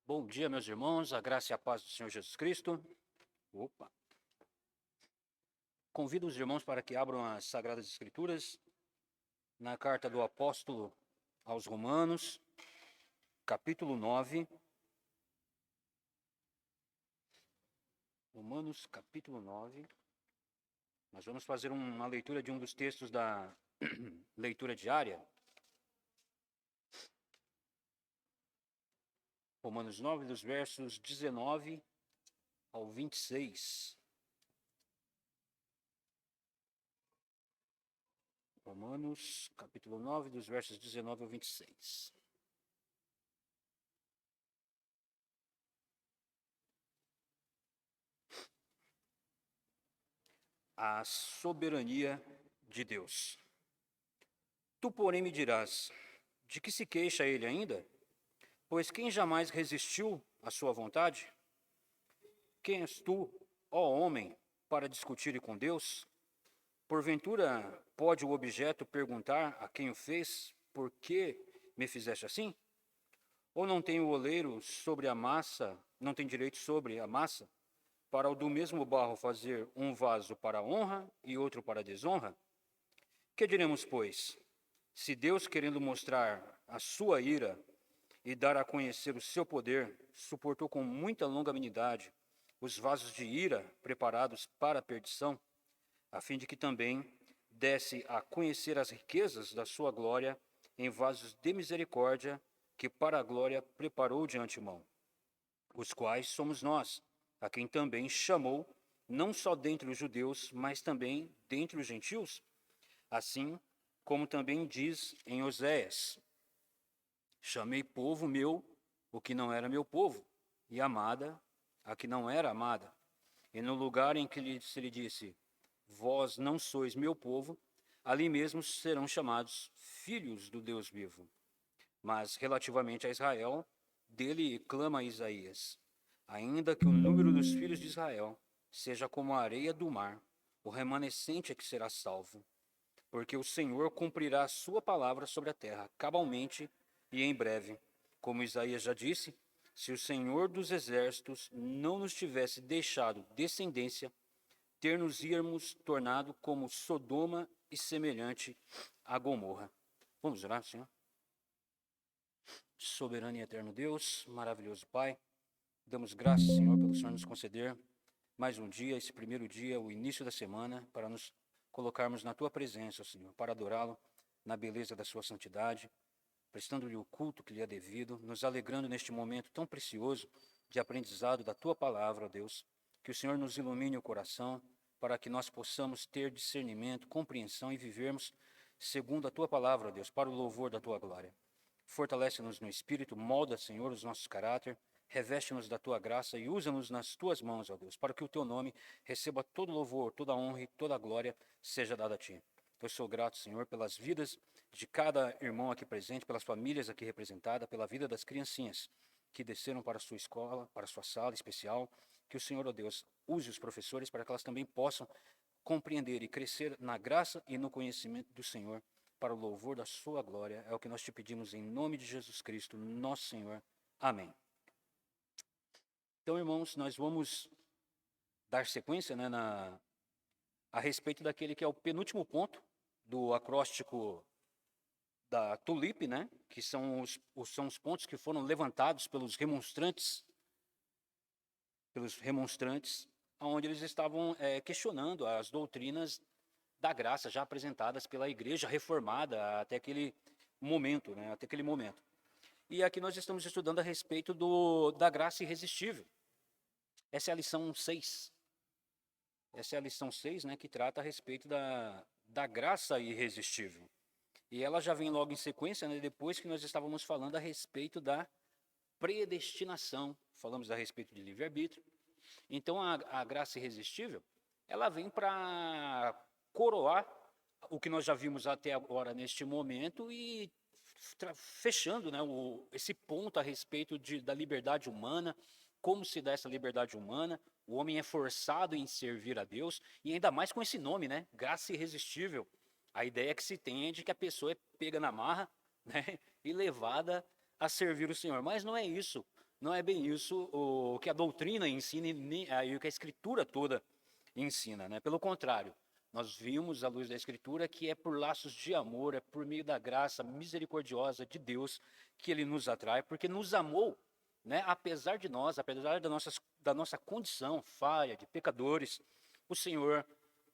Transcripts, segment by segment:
Bom dia, meus irmãos, a graça e a paz do Senhor Jesus Cristo. Opa! Convido os irmãos para que abram as Sagradas Escrituras na carta do apóstolo aos Romanos, capítulo 9. Romanos, capítulo 9. Nós vamos fazer uma leitura de um dos textos da leitura diária. Romanos 9, dos versos 19 ao 26. Romanos, capítulo 9, dos versos 19 ao 26. A soberania de Deus. Tu, porém, me dirás, de que se queixa ele ainda? Pois quem jamais resistiu à sua vontade? Quem és tu, ó homem, para discutir com Deus? Porventura, pode o objeto perguntar a quem o fez, por que me fizeste assim? Ou não tem o oleiro sobre a massa, não tem direito sobre a massa, para o do mesmo barro fazer um vaso para honra e outro para desonra? Que diremos, pois? Se Deus, querendo mostrar a sua ira e dar a conhecer o seu poder, suportou com muita longanimidade os vasos de ira preparados para a perdição, a fim de que também desse a conhecer as riquezas da sua glória em vasos de misericórdia, que para a glória preparou de antemão, os quais somos nós, a quem também chamou, não só dentre os judeus, mas também dentre os gentios, assim como também diz em Oséias: chamei povo meu o que não era meu povo, e amada a que não era amada. E no lugar em que se lhe disse: vós não sois meu povo, ali mesmo serão chamados filhos do Deus vivo. Mas relativamente a Israel, dele clama Isaías: ainda que o número dos filhos de Israel seja como a areia do mar, o remanescente é que será salvo. Porque o Senhor cumprirá a sua palavra sobre a terra, cabalmente e em breve. Como Isaías já disse, se o Senhor dos exércitos não nos tivesse deixado descendência, ter-nos-íamos tornado como Sodoma e semelhante a Gomorra. Vamos orar, Senhor? Soberano e eterno Deus, maravilhoso Pai, damos graças, Senhor, pelo Senhor nos conceder mais um dia, esse primeiro dia, o início da semana, para nos colocarmos na Tua presença, Senhor, para adorá-lo na beleza da Sua santidade, prestando-lhe o culto que lhe é devido, nos alegrando neste momento tão precioso de aprendizado da Tua palavra, ó Deus. Que o Senhor nos ilumine o coração, para que nós possamos ter discernimento, compreensão e vivermos segundo a Tua palavra, ó Deus, para o louvor da Tua glória. Fortalece-nos no Espírito, molda, Senhor, os nossos caráter, reveste-nos da Tua graça e usa-nos nas Tuas mãos, ó Deus, para que o Teu nome receba todo louvor, toda honra e toda glória seja dada a Ti. Eu sou grato, Senhor, pelas vidas de cada irmão aqui presente, pelas famílias aqui representadas, pela vida das criancinhas que desceram para a sua escola, para a sua sala especial. Que o Senhor, ó Deus, use os professores para que elas também possam compreender e crescer na graça e no conhecimento do Senhor, para o louvor da sua glória. É o que nós te pedimos em nome de Jesus Cristo, nosso Senhor. Amém. Então, irmãos, nós vamos dar sequência, né, a respeito daquele que é o penúltimo ponto do acróstico da Tulip, né, que são os pontos que foram levantados pelos remonstrantes, onde eles estavam questionando as doutrinas da graça já apresentadas pela Igreja Reformada até aquele momento, né, até aquele momento. E aqui nós estamos estudando a respeito da graça irresistível. Essa é a lição 6. Essa é a lição 6, né, que trata a respeito da graça irresistível. E ela já vem logo em sequência, né, depois que nós estávamos falando a respeito da predestinação. Falamos a respeito de livre-arbítrio. Então, a graça irresistível, ela vem para coroar o que nós já vimos até agora neste momento e fechando, né, esse ponto a respeito da liberdade humana, como se dá essa liberdade humana. O homem é forçado em servir a Deus, e ainda mais com esse nome, né, graça irresistível. A ideia que se tem é de que a pessoa é pega na marra, né, e levada a servir o Senhor. Mas não é isso. Não é bem isso o que a doutrina ensina e o que a Escritura toda ensina, né? Pelo contrário, nós vimos à luz da Escritura que é por laços de amor, é por meio da graça misericordiosa de Deus que Ele nos atrai, porque nos amou, né? Apesar de nós, apesar da nossa condição falha, de pecadores, o Senhor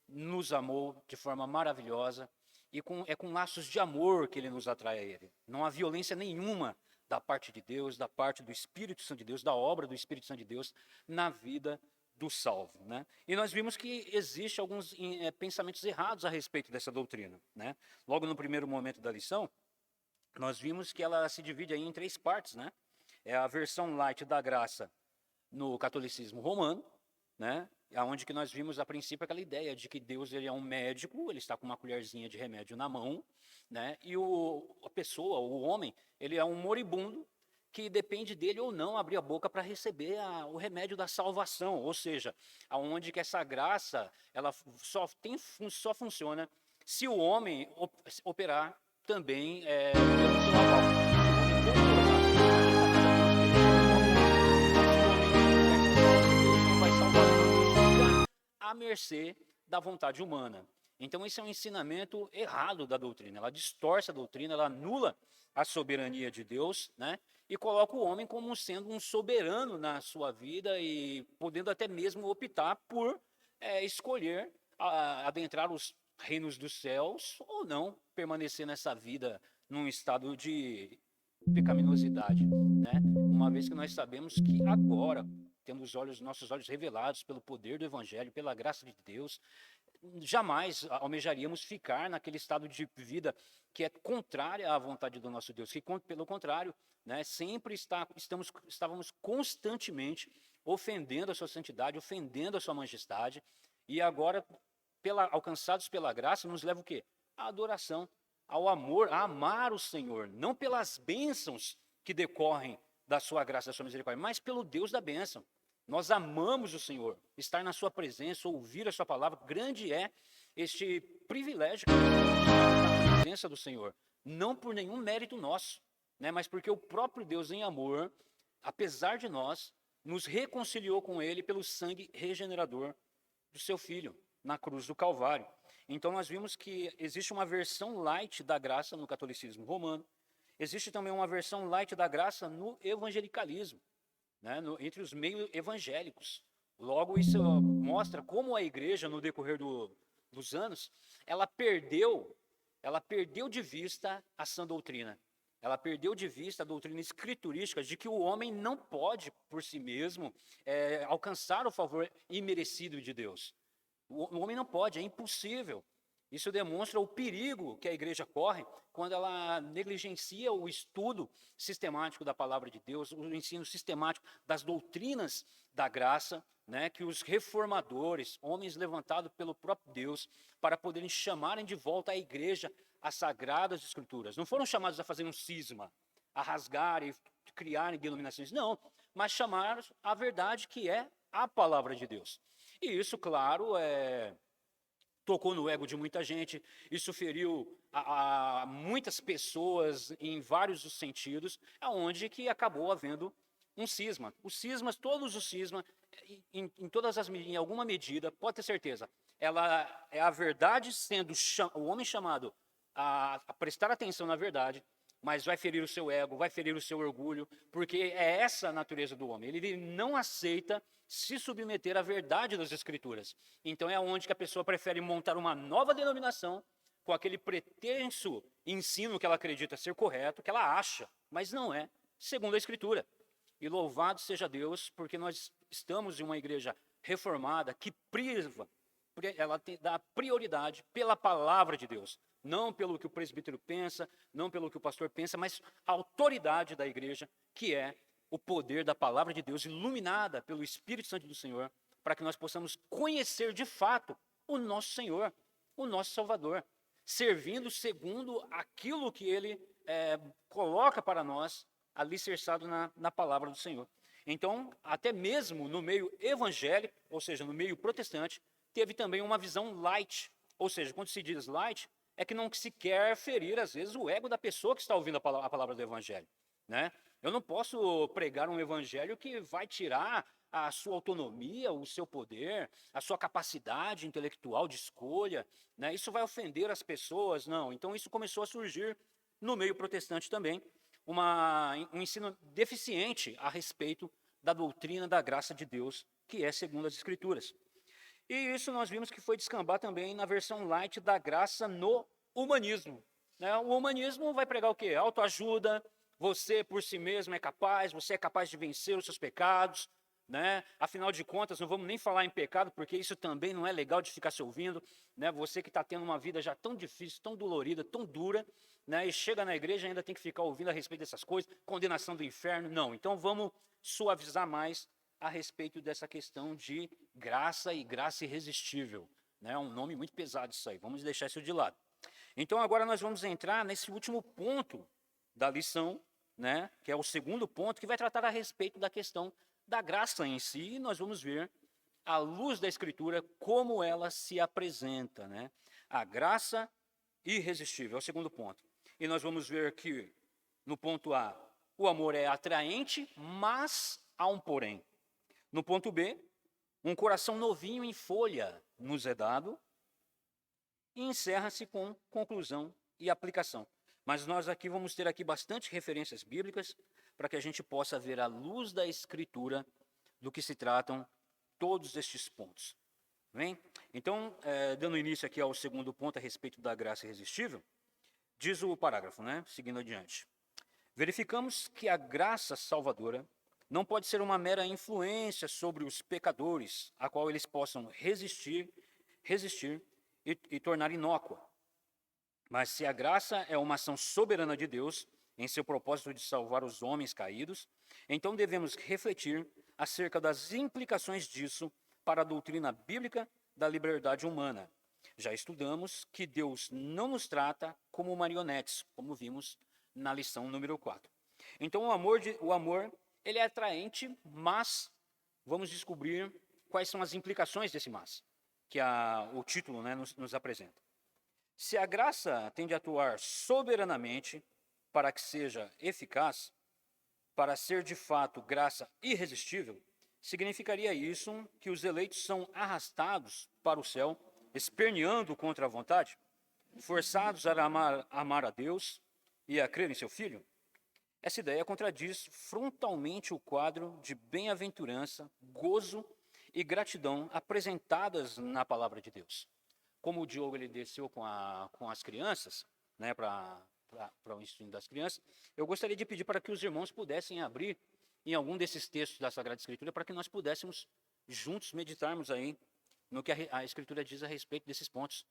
nos amou de forma maravilhosa e é com laços de amor que Ele nos atrai a Ele. Não há violência nenhuma da parte de Deus, da parte do Espírito Santo de Deus, da obra do Espírito Santo de Deus na vida do salvo, né? E nós vimos que existe alguns pensamentos errados a respeito dessa doutrina, né? Logo no primeiro momento da lição, nós vimos que ela se divide aí em três partes, né? É a versão light da graça no catolicismo romano, né? Aonde que nós vimos a princípio aquela ideia de que Deus ele é um médico, ele está com uma colherzinha de remédio na mão, né? E a pessoa, o homem, ele é um moribundo que depende dele ou não abrir a boca para receber o remédio da salvação, ou seja, aonde que essa graça ela só funciona se o homem operar também pelo seu aval. À mercê da vontade humana. Então, esse é um ensinamento errado da doutrina. Ela distorce a doutrina, ela anula a soberania de Deus, né? E coloca o homem como sendo um soberano na sua vida e podendo até mesmo optar por escolher adentrar os reinos dos céus ou não permanecer nessa vida num estado de pecaminosidade, né? Uma vez que nós sabemos que agora, tendo nossos olhos revelados pelo poder do Evangelho, pela graça de Deus, jamais almejaríamos ficar naquele estado de vida que é contrária à vontade do nosso Deus, que pelo contrário, né, sempre estávamos constantemente ofendendo a sua santidade, ofendendo a sua majestade, e agora, alcançados pela graça, nos leva o quê? A adoração, ao amor, a amar o Senhor, não pelas bênçãos que decorrem da sua graça, da sua misericórdia, mas pelo Deus da bênção. Nós amamos o Senhor, estar na sua presença, ouvir a sua palavra, grande é este privilégio que nós temos de estar na presença do Senhor, não por nenhum mérito nosso, né, mas porque o próprio Deus em amor, apesar de nós, nos reconciliou com Ele pelo sangue regenerador do seu Filho, na cruz do Calvário. Então nós vimos que existe uma versão light da graça no catolicismo romano, existe também uma versão light da graça no evangelicalismo, né, entre os meios evangélicos. Logo, isso mostra como a igreja, no decorrer dos anos, ela perdeu de vista a sã doutrina. Ela perdeu de vista a doutrina escriturística de que o homem não pode, por si mesmo, alcançar o favor imerecido de Deus. O homem não pode, é impossível. Isso demonstra o perigo que a igreja corre quando ela negligencia o estudo sistemático da palavra de Deus, o ensino sistemático das doutrinas da graça, né, que os reformadores, homens levantados pelo próprio Deus, para poderem chamarem de volta a igreja às sagradas escrituras. Não foram chamados a fazer um cisma, a rasgar e criarem denominações, não, mas chamaram a verdade que é a palavra de Deus. E isso, claro, tocou no ego de muita gente, isso feriu a muitas pessoas em vários sentidos, aonde que acabou havendo um cisma. Todos os cismas, em alguma medida, pode ter certeza, ela é a verdade sendo o homem chamado a prestar atenção na verdade, mas vai ferir o seu ego, vai ferir o seu orgulho, porque é essa a natureza do homem. Ele não aceita se submeter à verdade das Escrituras. Então é onde que a pessoa prefere montar uma nova denominação com aquele pretenso ensino que ela acredita ser correto, que ela acha, mas não é, segundo a Escritura. E louvado seja Deus, porque nós estamos em uma igreja reformada que ela dá prioridade pela palavra de Deus. Não pelo que o presbítero pensa, não pelo que o pastor pensa, mas a autoridade da igreja, que é o poder da palavra de Deus, iluminada pelo Espírito Santo do Senhor, para que nós possamos conhecer de fato o nosso Senhor, o nosso Salvador, servindo segundo aquilo que Ele coloca para nós, alicerçado na palavra do Senhor. Então, até mesmo no meio evangélico, ou seja, no meio protestante, teve também uma visão light, ou seja, quando se diz light, é que não se quer ferir, às vezes, o ego da pessoa que está ouvindo a palavra do evangelho, né? Eu não posso pregar um evangelho que vai tirar a sua autonomia, o seu poder, a sua capacidade intelectual de escolha, né? Isso vai ofender as pessoas, não. Então isso começou a surgir no meio protestante também, um ensino deficiente a respeito da doutrina da graça de Deus, que é segundo as Escrituras. E isso nós vimos que foi descambar também na versão light da graça no humanismo, né? O humanismo vai pregar o quê? Autoajuda, você por si mesmo é capaz, você é capaz de vencer os seus pecados, né? Afinal de contas, não vamos nem falar em pecado, porque isso também não é legal de ficar se ouvindo, né? Você que está tendo uma vida já tão difícil, tão dolorida, tão dura, né? E chega na igreja e ainda tem que ficar ouvindo a respeito dessas coisas, condenação do inferno, não. Então vamos suavizar mais a respeito dessa questão de graça e graça irresistível, né? Um nome muito pesado isso aí, vamos deixar isso de lado. Então agora nós vamos entrar nesse último ponto da lição, né? Que é o segundo ponto, que vai tratar a respeito da questão da graça em si, e nós vamos ver, à luz da Escritura, como ela se apresenta, né? A graça irresistível, é o segundo ponto. E nós vamos ver que, no ponto A, o amor é atraente, mas há um porém. No ponto B, um coração novinho em folha nos é dado, e encerra-se com conclusão e aplicação. Mas nós aqui vamos ter aqui bastante referências bíblicas para que a gente possa ver à luz da Escritura do que se tratam todos estes pontos. Bem? Então, dando início aqui ao segundo ponto a respeito da graça irresistível, diz o parágrafo, né? Seguindo adiante. Verificamos que a graça salvadora não pode ser uma mera influência sobre os pecadores, a qual eles possam resistir e tornar inócua. Mas se a graça é uma ação soberana de Deus, em seu propósito de salvar os homens caídos, então devemos refletir acerca das implicações disso para a doutrina bíblica da liberdade humana. Já estudamos que Deus não nos trata como marionetes, como vimos na lição número 4. Então o amor ele é atraente, mas vamos descobrir quais são as implicações desse mas, que o título, né, nos apresenta. Se a graça tem de atuar soberanamente para que seja eficaz, para ser de fato graça irresistível, significaria isso que os eleitos são arrastados para o céu, esperneando contra a vontade, forçados a amar a Deus e a crer em seu Filho? Essa ideia contradiz frontalmente o quadro de bem-aventurança, gozo e gratidão apresentadas na palavra de Deus. Como o Diogo ele desceu com as crianças, né, para o ensino das crianças, eu gostaria de pedir para que os irmãos pudessem abrir em algum desses textos da Sagrada Escritura para que nós pudéssemos juntos meditarmos aí no que a Escritura diz a respeito desses pontos.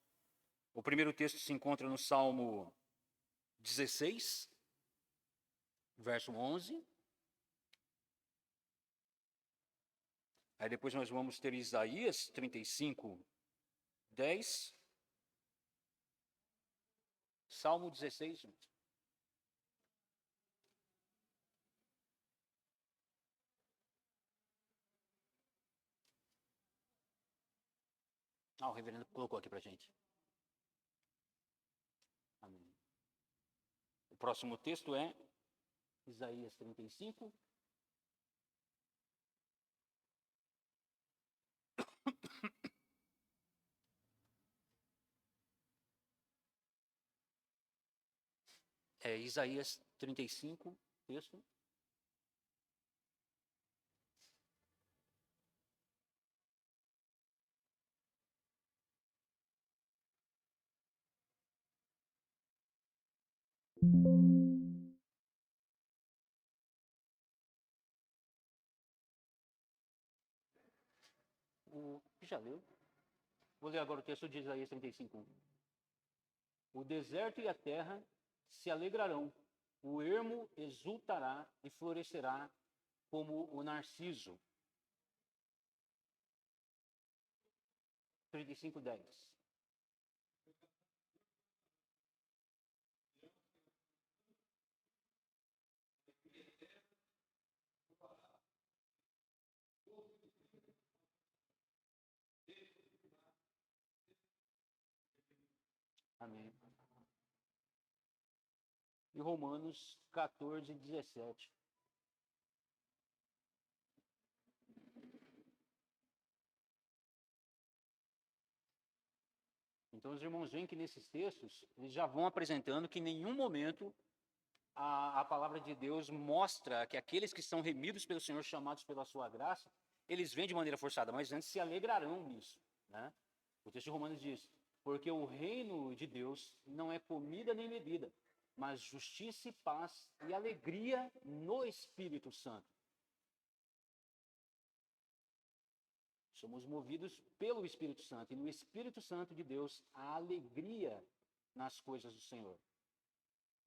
O primeiro texto se encontra no Salmo 16, verso 11. Aí depois nós vamos ter Isaías 35, 10. Salmo 16, gente. O reverendo colocou aqui para a gente. Amém. O próximo texto é Isaías 35. É Isaías 35, texto. Já leu? Vou ler agora o texto de Isaías 35, 1. O deserto e a terra se alegrarão, o ermo exultará e florescerá como o narciso. 35, 10. Amém. e Romanos 14, 17. Então, os irmãos veem que nesses textos, eles já vão apresentando que em nenhum momento a palavra de Deus mostra que aqueles que são remidos pelo Senhor, chamados pela sua graça, eles vêm de maneira forçada, mas antes se alegrarão nisso, né? O texto de Romanos diz, porque o reino de Deus não é comida nem bebida, mas justiça e paz e alegria no Espírito Santo. Somos movidos pelo Espírito Santo, e no Espírito Santo de Deus há alegria nas coisas do Senhor.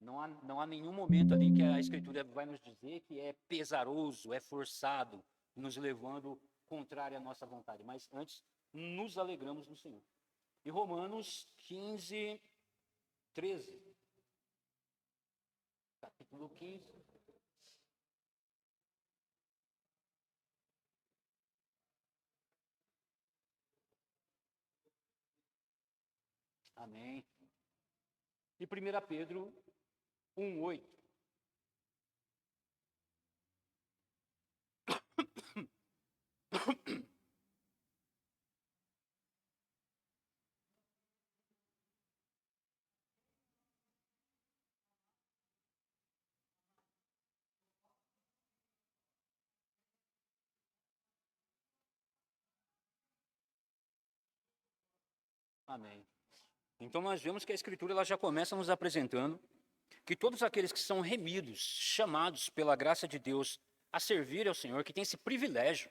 Não há nenhum momento ali que a Escritura vai nos dizer que é pesaroso, é forçado, nos levando contrário à nossa vontade, mas antes nos alegramos no Senhor. E Romanos 15, 13. Capítulo 15. Amém. E 1 Pedro 1, 8. Amém. Então nós vemos que a Escritura ela já começa nos apresentando que todos aqueles que são remidos, chamados pela graça de Deus a servir ao Senhor, que têm esse privilégio,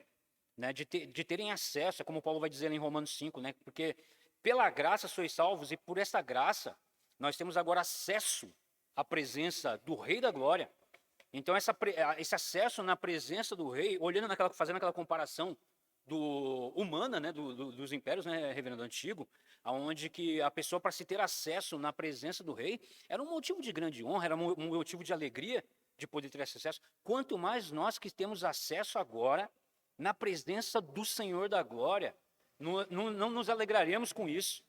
né, de terem acesso, é como Paulo vai dizer em Romanos 5, né, porque pela graça sois salvos e por essa graça nós temos agora acesso à presença do Rei da Glória. Então esse acesso na presença do Rei, fazendo aquela comparação humana, né, dos impérios, né, reverendo antigo, aonde que a pessoa, para se ter acesso na presença do rei, era um motivo de grande honra, era um motivo de alegria de poder ter esse acesso. Quanto mais nós que temos acesso agora na presença do Senhor da glória, não nos alegraremos com isso.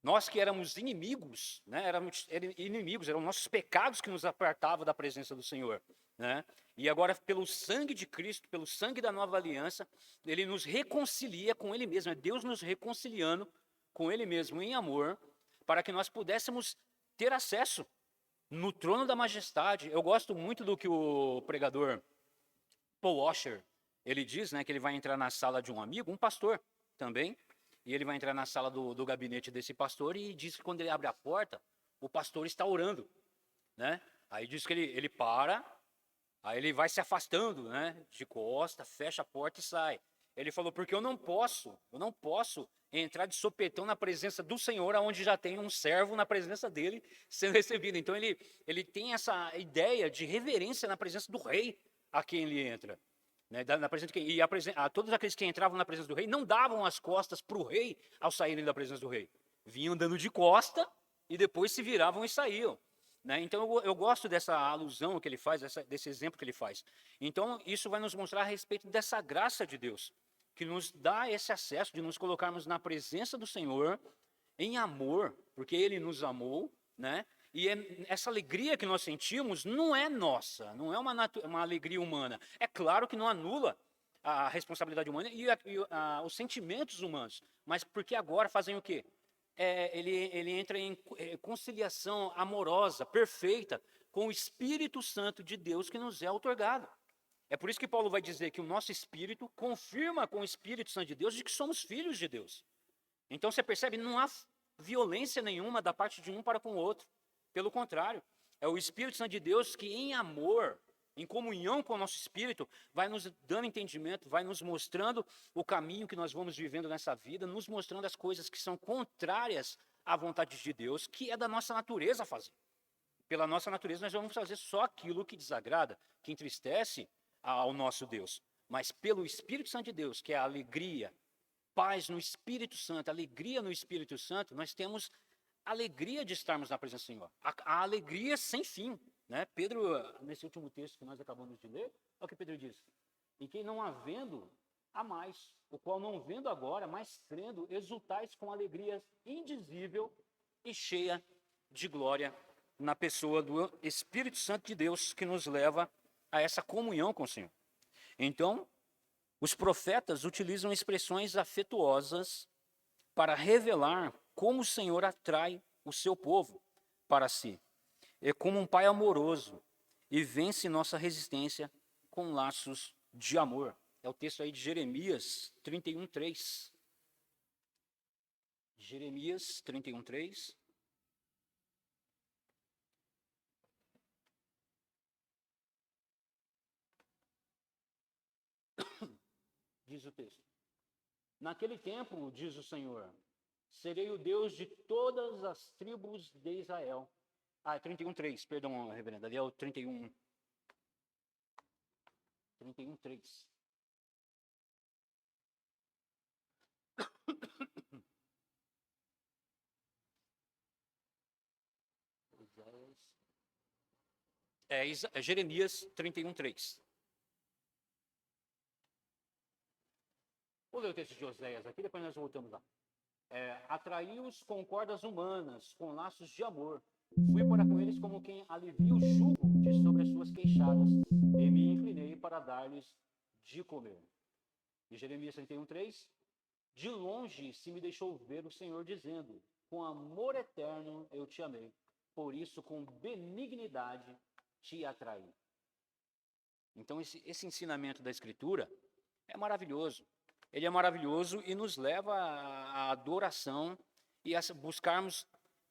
Nós que éramos inimigos, né, eram nossos pecados que nos apartavam da presença do Senhor, né? E agora, pelo sangue de Cristo, pelo sangue da nova aliança, Ele nos reconcilia com Ele mesmo. É Deus nos reconciliando com Ele mesmo em amor, para que nós pudéssemos ter acesso no trono da majestade. Eu gosto muito do que o pregador Paul Washer, ele diz, né, que ele vai entrar na sala de um amigo, um pastor também, e ele vai entrar na sala do gabinete desse pastor e diz que quando ele abre a porta, o pastor está orando, né? Aí diz que ele para, aí ele vai se afastando, né, de costa, fecha a porta e sai. Ele falou, porque eu não posso entrar de sopetão na presença do Senhor, onde já tem um servo na presença dele sendo recebido. Então ele tem essa ideia de reverência na presença do rei a quem ele entra. Né, na presença todos aqueles que entravam na presença do rei não davam as costas para o rei ao saírem da presença do rei. Vinham dando de costa e depois se viravam e saíam. Né? Então eu gosto dessa alusão que ele faz, desse exemplo que ele faz. Então isso vai nos mostrar a respeito dessa graça de Deus, que nos dá esse acesso de nos colocarmos na presença do Senhor em amor, porque Ele nos amou, né? E essa alegria que nós sentimos não é nossa, não é uma alegria humana. É claro que não anula a responsabilidade humana e os sentimentos humanos, mas porque agora fazem o quê? Ele entra em conciliação amorosa, perfeita, com o Espírito Santo de Deus que nos é outorgado. É por isso que Paulo vai dizer que o nosso espírito confirma com o Espírito Santo de Deus de que somos filhos de Deus. Então você percebe, não há violência nenhuma da parte de um para com o outro. Pelo contrário, é o Espírito Santo de Deus que em amor, em comunhão com o nosso espírito, vai nos dando entendimento, vai nos mostrando o caminho que nós vamos vivendo nessa vida, nos mostrando as coisas que são contrárias à vontade de Deus, que é da nossa natureza fazer. Pela nossa natureza nós vamos fazer só aquilo que desagrada, que entristece ao nosso Deus. Mas pelo Espírito Santo de Deus, que é a alegria, paz no Espírito Santo, alegria no Espírito Santo, nós temos alegria de estarmos na presença do Senhor. A alegria sem fim. Né? Pedro, nesse último texto que nós acabamos de ler, olha o que Pedro diz. E quem não havendo, há mais, o qual não vendo agora, mas crendo, exultais com alegria indizível e cheia de glória na pessoa do Espírito Santo de Deus, que nos leva a essa comunhão com o Senhor. Então, os profetas utilizam expressões afetuosas para revelar como o Senhor atrai o seu povo para si. É como um pai amoroso e vence nossa resistência com laços de amor. É o texto aí de Jeremias 31:3. Jeremias 31:3. Diz o texto: naquele tempo, diz o Senhor, serei o Deus de todas as tribos de Israel. 31:3, perdão, reverendo, ali é o 31:3. É Jeremias 31:3. Vou ler o texto de Oséias aqui, depois nós voltamos lá. Atraí-os com cordas humanas, com laços de amor. Fui para com eles como quem alivia o jugo de sobre as suas queixadas, e me inclinei para dar-lhes de comer. E Jeremias 31:3. De longe se me deixou ver o Senhor dizendo, com amor eterno eu te amei, por isso com benignidade te atraí. Então esse ensinamento da Escritura é maravilhoso. Ele é maravilhoso e nos leva à adoração e a buscarmos,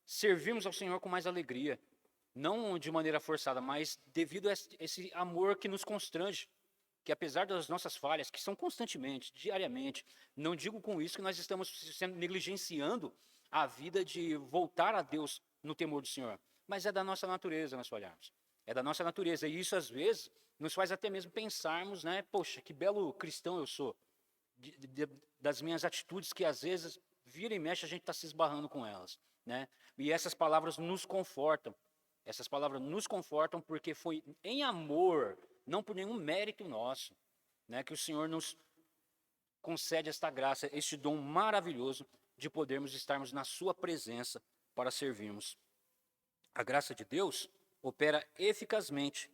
servirmos ao Senhor com mais alegria. Não de maneira forçada, mas devido a esse amor que nos constrange. Que apesar das nossas falhas, que são constantemente, diariamente, não digo com isso que nós estamos negligenciando a vida de voltar a Deus no temor do Senhor. Mas é da nossa natureza nós olharmos. É da nossa natureza. E isso, às vezes, nos faz até mesmo pensarmos, né? Poxa, que belo cristão eu sou. Das minhas atitudes que, às vezes, vira e mexe, a gente está se esbarrando com elas, né? E essas palavras nos confortam. Essas palavras nos confortam porque foi em amor, não por nenhum mérito nosso, né, que o Senhor nos concede esta graça, este dom maravilhoso de podermos estarmos na sua presença para servirmos. A graça de Deus opera eficazmente,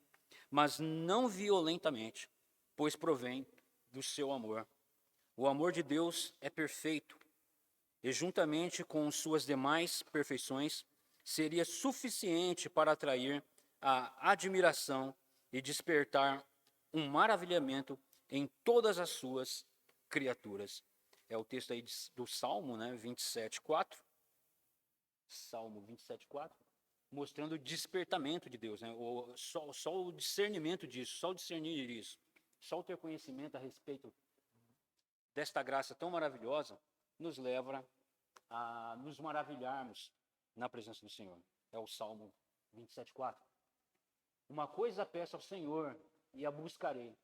mas não violentamente, pois provém do seu amor. O amor de Deus é perfeito e, juntamente com suas demais perfeições, seria suficiente para atrair a admiração e despertar um maravilhamento em todas as suas criaturas. É o texto aí do Salmo, né, 27:4. Salmo 27:4, mostrando o despertamento de Deus, né? Só o discernimento disso, só o discernir isso, só o ter conhecimento a respeito desta graça tão maravilhosa, nos leva a nos maravilharmos na presença do Senhor. É o Salmo 27:4. Uma coisa peço ao Senhor e a buscarei,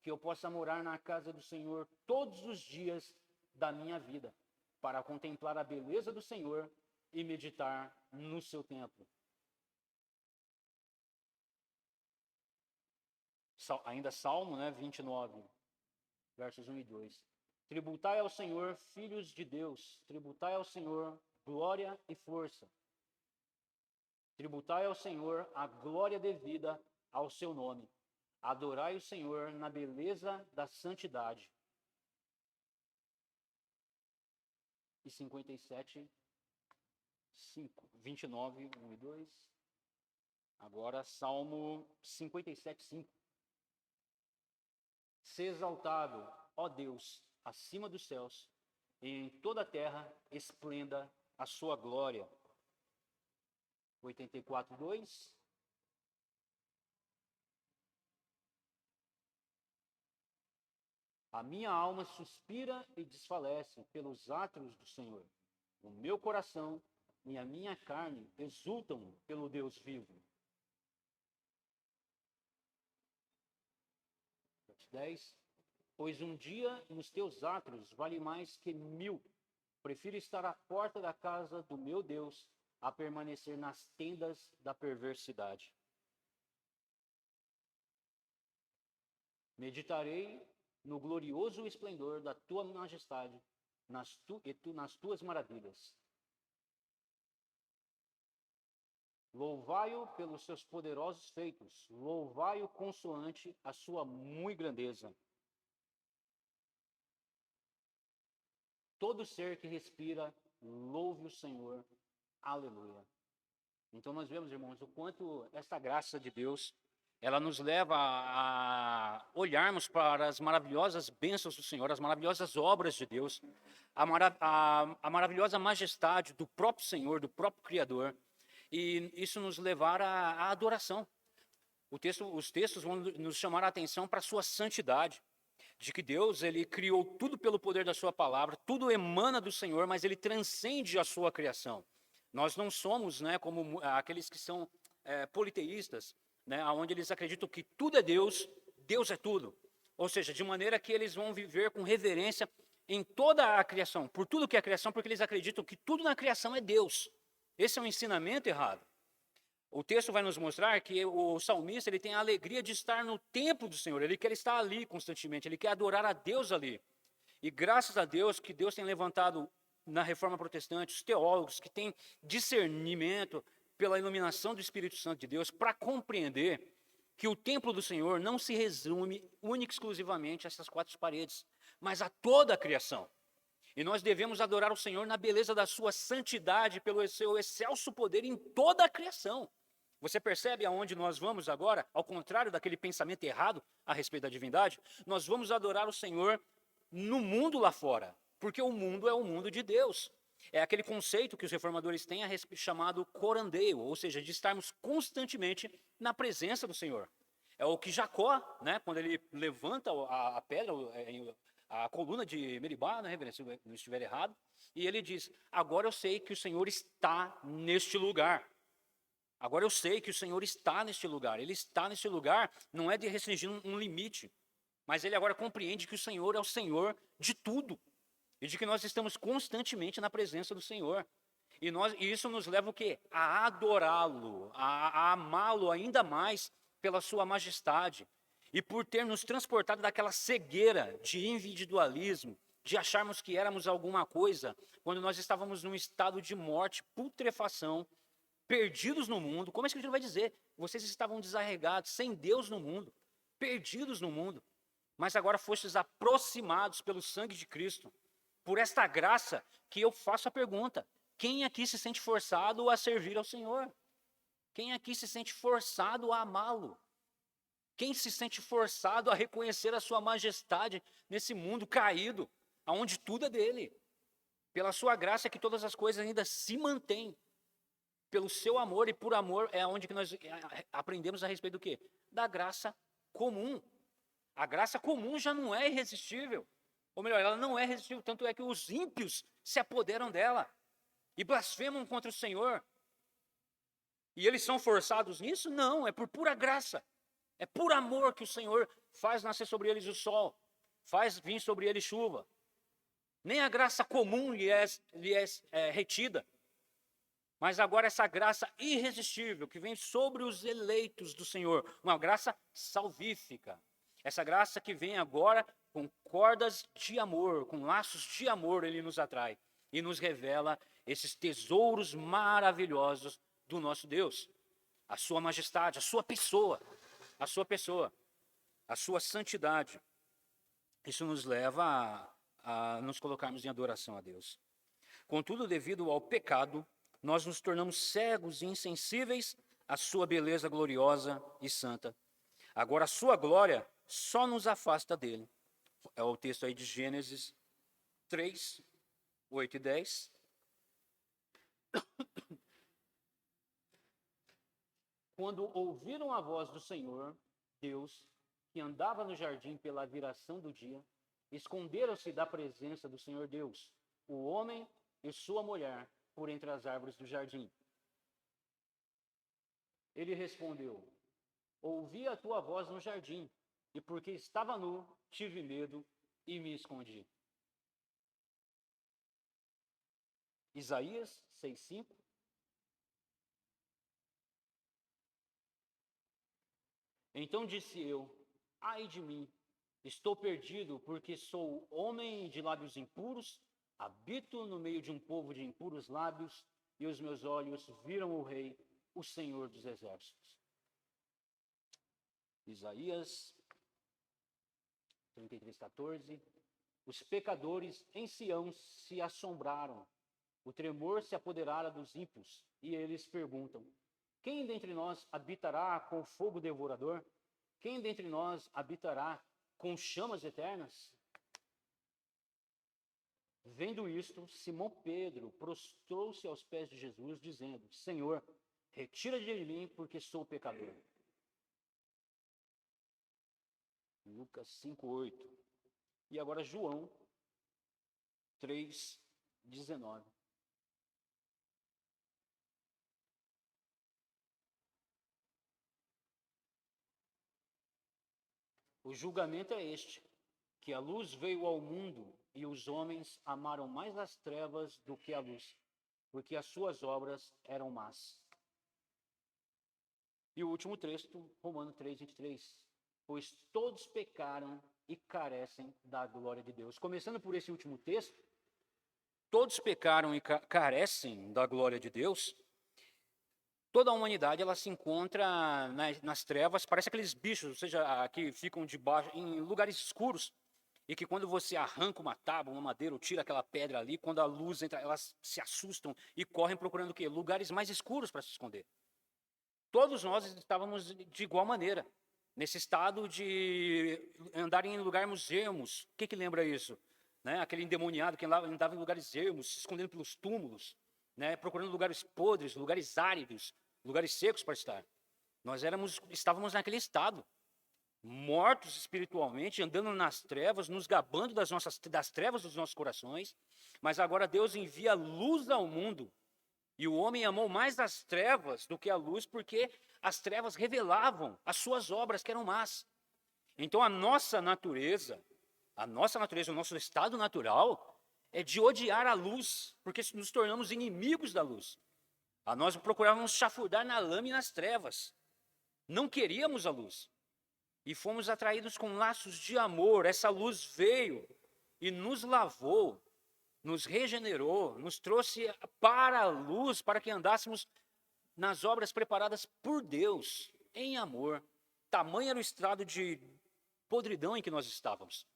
que eu possa morar na casa do Senhor todos os dias da minha vida, para contemplar a beleza do Senhor e meditar no seu templo. Ainda Salmo, né, 29, versos 1 e 2. Tributai ao Senhor, filhos de Deus, tributai ao Senhor glória e força. Tributai ao Senhor a glória devida ao seu nome. Adorai o Senhor na beleza da santidade. E 57, 5, 29, 1 e 2. Agora, Salmo 57, 5. Se exaltado, ó Deus, acima dos céus, e em toda a terra esplenda a sua glória. 84, 2. A minha alma suspira e desfalece pelos átrios do Senhor. O meu coração e a minha carne exultam pelo Deus vivo. 10. Pois um dia nos teus átrios vale mais que 1000. Prefiro estar à porta da casa do meu Deus a permanecer nas tendas da perversidade. Meditarei no glorioso esplendor da tua majestade nas tuas maravilhas. Louvai-o pelos seus poderosos feitos, louvai-o consoante a sua muito grandeza. Todo ser que respira, louve o Senhor. Aleluia. Então nós vemos, irmãos, o quanto esta graça de Deus, ela nos leva a olharmos para as maravilhosas bênçãos do Senhor, as maravilhosas obras de Deus, a maravilhosa majestade do próprio Senhor, do próprio Criador, e isso nos levar à adoração. Os textos vão nos chamar a atenção para a sua santidade, de que Deus, ele criou tudo pelo poder da sua palavra, tudo emana do Senhor, mas ele transcende a sua criação. Nós não somos, né, como aqueles que são politeístas, né, onde eles acreditam que tudo é Deus, Deus é tudo. Ou seja, de maneira que eles vão viver com reverência em toda a criação, por tudo que é a criação, porque eles acreditam que tudo na criação é Deus. Esse é um ensinamento errado. O texto vai nos mostrar que o salmista, ele tem a alegria de estar no templo do Senhor, ele quer estar ali constantemente, ele quer adorar a Deus ali. E graças a Deus que Deus tem levantado na Reforma Protestante os teólogos que têm discernimento pela iluminação do Espírito Santo de Deus para compreender que o templo do Senhor não se resume única e exclusivamente a essas quatro paredes, mas a toda a criação. E nós devemos adorar o Senhor na beleza da sua santidade, pelo seu excelso poder em toda a criação. Você percebe aonde nós vamos agora? Ao contrário daquele pensamento errado a respeito da divindade, nós vamos adorar o Senhor no mundo lá fora, porque o mundo é o mundo de Deus. É aquele conceito que os reformadores têm chamado corandeio, ou seja, de estarmos constantemente na presença do Senhor. É o que Jacó, né, quando ele levanta a pedra, a coluna de Meribá, né, reverência, se eu não estiver errado, e ele diz: agora eu sei que o Senhor está neste lugar. Agora eu sei que o Senhor está neste lugar. Ele está neste lugar, não é de restringir um limite, mas ele agora compreende que o Senhor é o Senhor de tudo, e de que nós estamos constantemente na presença do Senhor. E isso nos leva o quê? A adorá-lo, a amá-lo ainda mais pela sua majestade. E por ter nos transportado daquela cegueira de individualismo, de acharmos que éramos alguma coisa, quando nós estávamos num estado de morte, putrefação, perdidos no mundo. Como a Escritura vai dizer? Vocês estavam desarregados, sem Deus no mundo, perdidos no mundo. Mas agora fostes aproximados pelo sangue de Cristo. Por esta graça que eu faço a pergunta: quem aqui se sente forçado a servir ao Senhor? Quem aqui se sente forçado a amá-lo? Quem se sente forçado a reconhecer a sua majestade nesse mundo caído, onde tudo é dele? Pela sua graça que todas as coisas ainda se mantêm. Pelo seu amor, e por amor é onde que nós aprendemos a respeito do quê? Da graça comum. A graça comum já não é irresistível. Ou melhor, ela não é resistível, tanto é que os ímpios se apoderam dela e blasfemam contra o Senhor. E eles são forçados nisso? Não, é por pura graça. É por amor que o Senhor faz nascer sobre eles o sol, faz vir sobre eles chuva. Nem a graça comum lhe é retida. Mas agora essa graça irresistível que vem sobre os eleitos do Senhor, uma graça salvífica. Essa graça que vem agora com cordas de amor, com laços de amor, ele nos atrai e nos revela esses tesouros maravilhosos do nosso Deus. A sua majestade, a sua pessoa, a sua santidade. Isso nos leva a nos colocarmos em adoração a Deus. Contudo, devido ao pecado, nós nos tornamos cegos e insensíveis à sua beleza gloriosa e santa. Agora, a sua glória só nos afasta dele. É o texto aí de Gênesis 3, 8 e 10. Quando ouviram a voz do Senhor, Deus, que andava no jardim pela viração do dia, esconderam-se da presença do Senhor Deus, o homem e sua mulher, por entre as árvores do jardim. Ele respondeu: ouvi a tua voz no jardim, e porque estava nu, tive medo e me escondi. Isaías 6:5. Então disse eu: ai de mim, estou perdido, porque sou homem de lábios impuros, habito no meio de um povo de impuros lábios, e os meus olhos viram o Rei, o Senhor dos Exércitos. Isaías 33:14. Os pecadores em Sião se assombraram, o tremor se apoderara dos ímpios, e eles perguntam: quem dentre nós habitará com fogo devorador? Quem dentre nós habitará com chamas eternas? Vendo isto, Simão Pedro prostrou-se aos pés de Jesus, dizendo: Senhor, retira de mim, porque sou pecador. Lucas 5:8. E agora João 3:19. O julgamento é este, que a luz veio ao mundo e os homens amaram mais as trevas do que a luz, porque as suas obras eram más. E o último texto, Romanos 3:23. Pois todos pecaram e carecem da glória de Deus. Começando por esse último texto, todos pecaram e carecem da glória de Deus. Toda a humanidade ela se encontra nas trevas, parece aqueles bichos, ou seja, que ficam debaixo, em lugares escuros, e que quando você arranca uma tábua, uma madeira, ou tira aquela pedra ali, quando a luz entra, elas se assustam e correm procurando o quê? Lugares mais escuros para se esconder. Todos nós estávamos de igual maneira, nesse estado de andar em lugares ermos. O que lembra isso? Né? Aquele endemoniado que andava em lugares ermos, se escondendo pelos túmulos, né? Procurando lugares podres, lugares áridos, lugares secos para estar. Nós estávamos naquele estado, mortos espiritualmente, andando nas trevas, nos gabando das trevas dos nossos corações, mas agora Deus envia luz ao mundo, e o homem amou mais as trevas do que a luz, porque as trevas revelavam as suas obras que eram más. Então a nossa natureza, o nosso estado natural, é de odiar a luz, porque nos tornamos inimigos da luz. Nós procurávamos chafurdar na lama e nas trevas. Não queríamos a luz. E fomos atraídos com laços de amor. Essa luz veio e nos lavou, nos regenerou, nos trouxe para a luz, para que andássemos nas obras preparadas por Deus, em amor. Tamanho era o estado de podridão em que nós estávamos.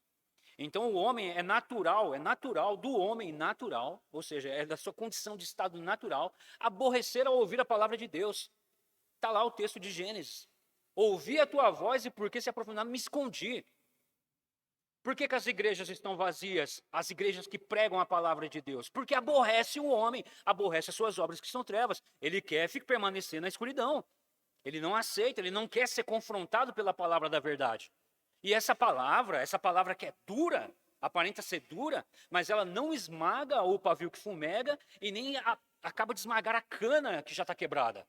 Então o homem é natural do homem natural, ou seja, é da sua condição de estado natural, aborrecer ao ouvir a palavra de Deus. Está lá o texto de Gênesis. Ouvi a tua voz e porque se aprofundar me escondi. Por que as igrejas estão vazias? As igrejas que pregam a palavra de Deus. Porque aborrece o homem, aborrece as suas obras que são trevas. Ele quer permanecer na escuridão. Ele não aceita, ele não quer ser confrontado pela palavra da verdade. E essa palavra que é dura, aparenta ser dura, mas ela não esmaga o pavio que fumega e nem acaba de esmagar a cana que já está quebrada.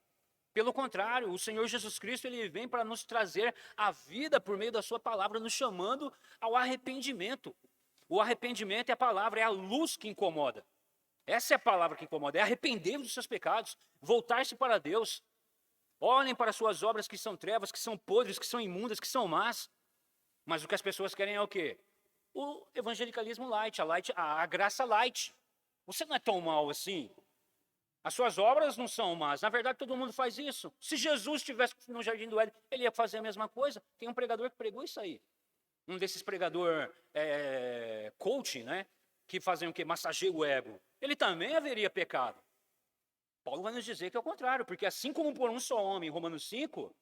Pelo contrário, o Senhor Jesus Cristo ele vem para nos trazer a vida por meio da sua palavra, nos chamando ao arrependimento. O arrependimento é a palavra, é a luz que incomoda. Essa é a palavra que incomoda, é arrepender-vos dos seus pecados, voltar-se para Deus. Olhem para as suas obras que são trevas, que são podres, que são imundas, que são más. Mas o que as pessoas querem é o quê? O evangelicalismo light, a graça light. Você não é tão mal assim. As suas obras não são más. Na verdade, todo mundo faz isso. Se Jesus estivesse no Jardim do Éden, ele ia fazer a mesma coisa. Tem um pregador que pregou isso aí. Um desses pregador coach, né? Que fazem o quê? Massageia o ego. Ele também haveria pecado. Paulo vai nos dizer que é o contrário. Porque assim como por um só homem, em Romanos 5...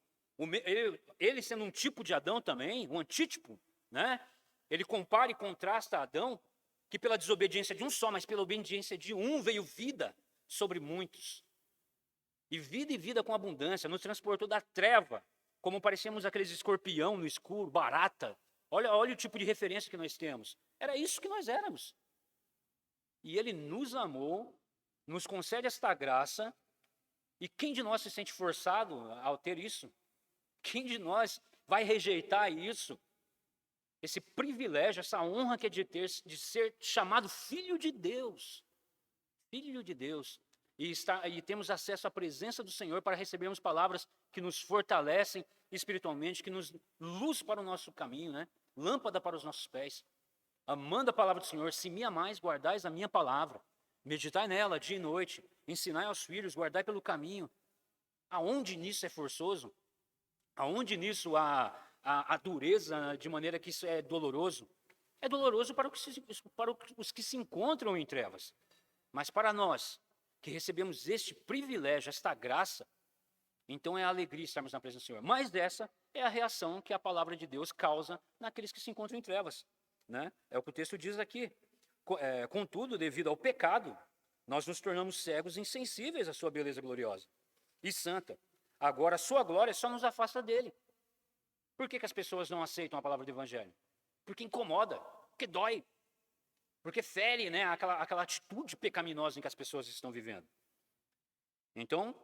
Ele sendo um tipo de Adão também, um antítipo, né? Ele compara e contrasta Adão, que pela desobediência de um só, mas pela obediência de um, veio vida sobre muitos. E vida com abundância, nos transportou da treva, como parecíamos aqueles escorpião no escuro, barata. Olha o tipo de referência que nós temos. Era isso que nós éramos. E ele nos amou, nos concede esta graça, e quem de nós se sente forçado ao ter isso? Quem de nós vai rejeitar isso? Esse privilégio, essa honra que é de ser chamado filho de Deus. Filho de Deus. E temos acesso à presença do Senhor para recebermos palavras que nos fortalecem espiritualmente, que nos luz para o nosso caminho, né? Lâmpada para os nossos pés. Amando a palavra do Senhor, se me amais, guardais a minha palavra. Meditai nela dia e noite. Ensinai aos filhos, guardai pelo caminho. Aonde nisso é forçoso? Aonde nisso há a dureza, de maneira que isso é doloroso? É doloroso para os que se encontram em trevas. Mas para nós, que recebemos este privilégio, esta graça, então é a alegria estarmos na presença do Senhor. Mas essa é a reação que a palavra de Deus causa naqueles que se encontram em trevas, né? É o que o texto diz aqui. Contudo, devido ao pecado, nós nos tornamos cegos e insensíveis à sua beleza gloriosa e santa. Agora, a sua glória só nos afasta dele. Por que as pessoas não aceitam a palavra do Evangelho? Porque incomoda, porque dói, porque fere, né, aquela atitude pecaminosa em que as pessoas estão vivendo. Então,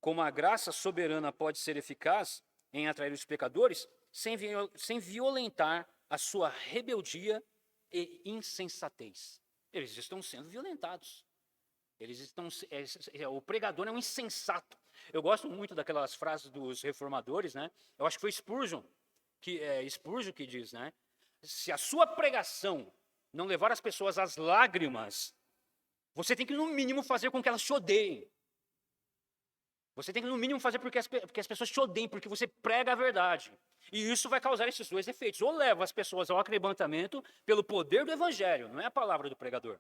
como a graça soberana pode ser eficaz em atrair os pecadores, sem violentar a sua rebeldia e insensatez. Eles estão sendo violentados. O pregador é um insensato. Eu gosto muito daquelas frases dos reformadores, né? Eu acho que foi Spurgeon que diz, né? Se a sua pregação não levar as pessoas às lágrimas, você tem que, no mínimo, fazer com que elas te odeiem. Você tem que, no mínimo, fazer porque as pessoas te odeiem, porque você prega a verdade. E isso vai causar esses dois efeitos. Ou leva as pessoas ao arrebatamento pelo poder do Evangelho, não é a palavra do pregador.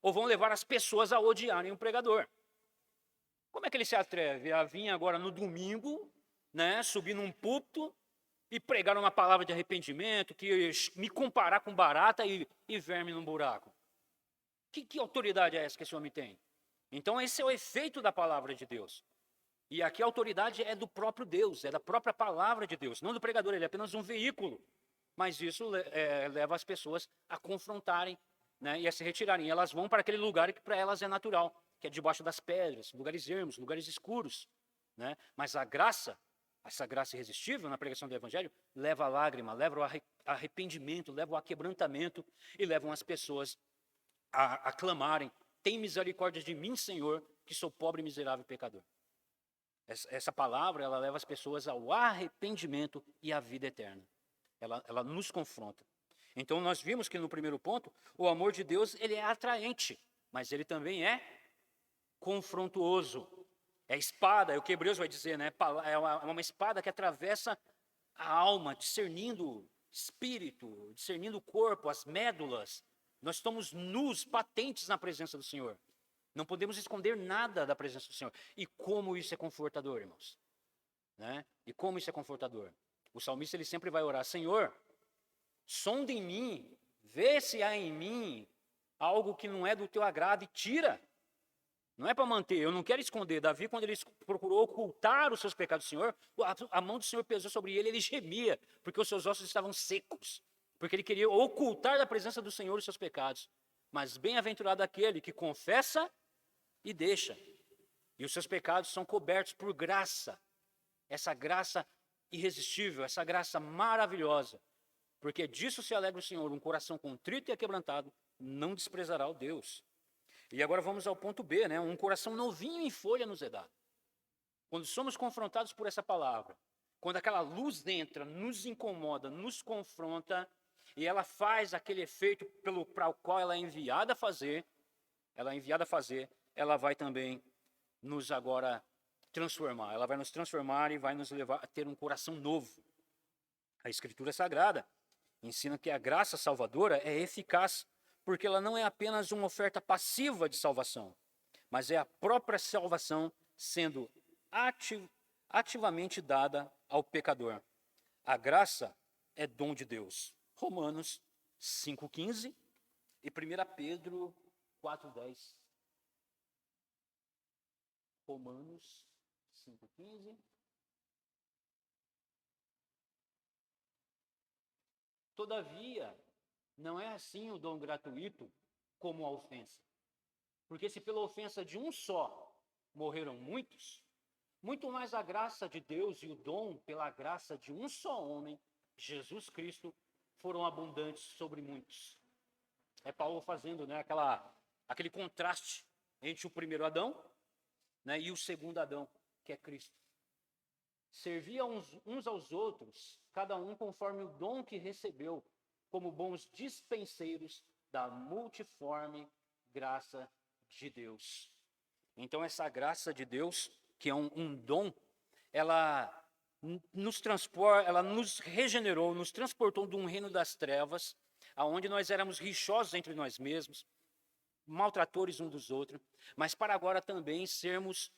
Ou vão levar as pessoas a odiarem o pregador. Como é que ele se atreve a vir agora no domingo, né, subir num púlpito e pregar uma palavra de arrependimento, que me comparar com barata e verme num buraco? Que autoridade é essa que esse homem tem? Então esse é o efeito da palavra de Deus. E aqui a autoridade é do próprio Deus, é da própria palavra de Deus, não do pregador, ele é apenas um veículo. Mas isso leva as pessoas a confrontarem, né, e a se retirarem. Elas vão para aquele lugar que para elas é natural, que é debaixo das pedras, lugares ermos, lugares escuros, né? Mas a graça, essa graça irresistível na pregação do Evangelho, leva a lágrima, leva ao arrependimento, leva ao quebrantamento e levam as pessoas a clamarem: tem misericórdia de mim, Senhor, que sou pobre, miserável e pecador. Essa palavra, ela leva as pessoas ao arrependimento e à vida eterna. Ela nos confronta. Então nós vimos que no primeiro ponto, o amor de Deus, ele é atraente, mas ele também é confrontuoso. É espada, é o que Hebreus vai dizer, né? É uma espada que atravessa a alma, discernindo espírito, discernindo o corpo, as médulas. Nós estamos nus, patentes na presença do Senhor. Não podemos esconder nada da presença do Senhor. E como isso é confortador, irmãos? Né? E como isso é confortador? O salmista, ele sempre vai orar: Senhor, sonda em mim, vê se há em mim algo que não é do teu agrado e tira. Não é para manter, eu não quero esconder. Davi, quando ele procurou ocultar os seus pecados do Senhor, a mão do Senhor pesou sobre ele, ele gemia, porque os seus ossos estavam secos, porque ele queria ocultar da presença do Senhor os seus pecados. Mas bem-aventurado aquele que confessa e deixa, e os seus pecados são cobertos por graça, essa graça irresistível, essa graça maravilhosa, porque disso se alegra o Senhor: um coração contrito e aquebrantado não desprezará o Deus. E agora vamos ao ponto B, né? Um coração novinho em folha nos é dado. Quando somos confrontados por essa palavra, quando aquela luz entra, nos incomoda, nos confronta, e ela faz aquele efeito para o qual ela é enviada a fazer, ela vai também nos agora transformar. Ela vai nos transformar e vai nos levar a ter um coração novo. A Escritura Sagrada ensina que a graça salvadora é eficaz, porque ela não é apenas uma oferta passiva de salvação, mas é a própria salvação sendo ativamente dada ao pecador. A graça é dom de Deus. Romanos 5,15 e 1 Pedro 4,10. Romanos 5,15. Todavia, não é assim o dom gratuito como a ofensa. Porque se pela ofensa de um só morreram muitos, muito mais a graça de Deus e o dom pela graça de um só homem, Jesus Cristo, foram abundantes sobre muitos. É Paulo fazendo, né, aquele contraste entre o primeiro Adão, né, e o segundo Adão, que é Cristo. Servia uns aos outros, cada um conforme o dom que recebeu, como bons dispenseiros da multiforme graça de Deus. Então essa graça de Deus, que é um dom, ela nos transporta, ela nos regenerou, nos transportou de um reino das trevas, aonde nós éramos rixosos entre nós mesmos, maltratores uns dos outros, mas para agora também sermos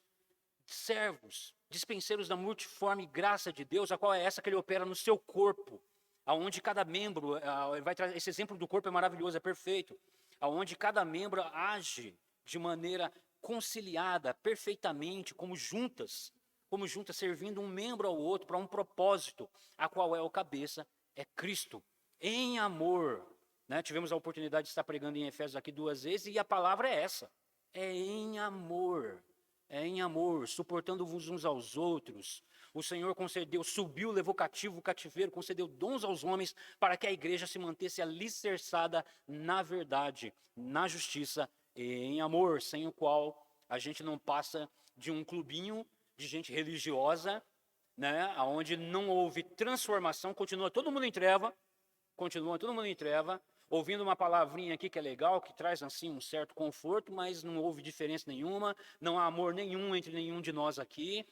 servos, dispenseiros da multiforme graça de Deus, a qual é essa que ele opera no seu corpo, aonde cada membro, vai trazer, esse exemplo do corpo é maravilhoso, é perfeito, aonde cada membro age de maneira conciliada, perfeitamente, como juntas, servindo um membro ao outro para um propósito, a qual é o cabeça, é Cristo, em amor. Né? Tivemos a oportunidade de estar pregando em Efésios aqui 2 vezes, e a palavra é essa, é em amor, suportando-vos uns aos outros. O Senhor concedeu, subiu, levou cativo o cativeiro, concedeu dons aos homens para que a igreja se mantesse alicerçada na verdade, na justiça e em amor, sem o qual a gente não passa de um clubinho de gente religiosa, né, onde não houve transformação, continua todo mundo em treva, ouvindo uma palavrinha aqui que é legal, que traz assim um certo conforto, mas não houve diferença nenhuma, não há amor nenhum entre nenhum de nós aqui.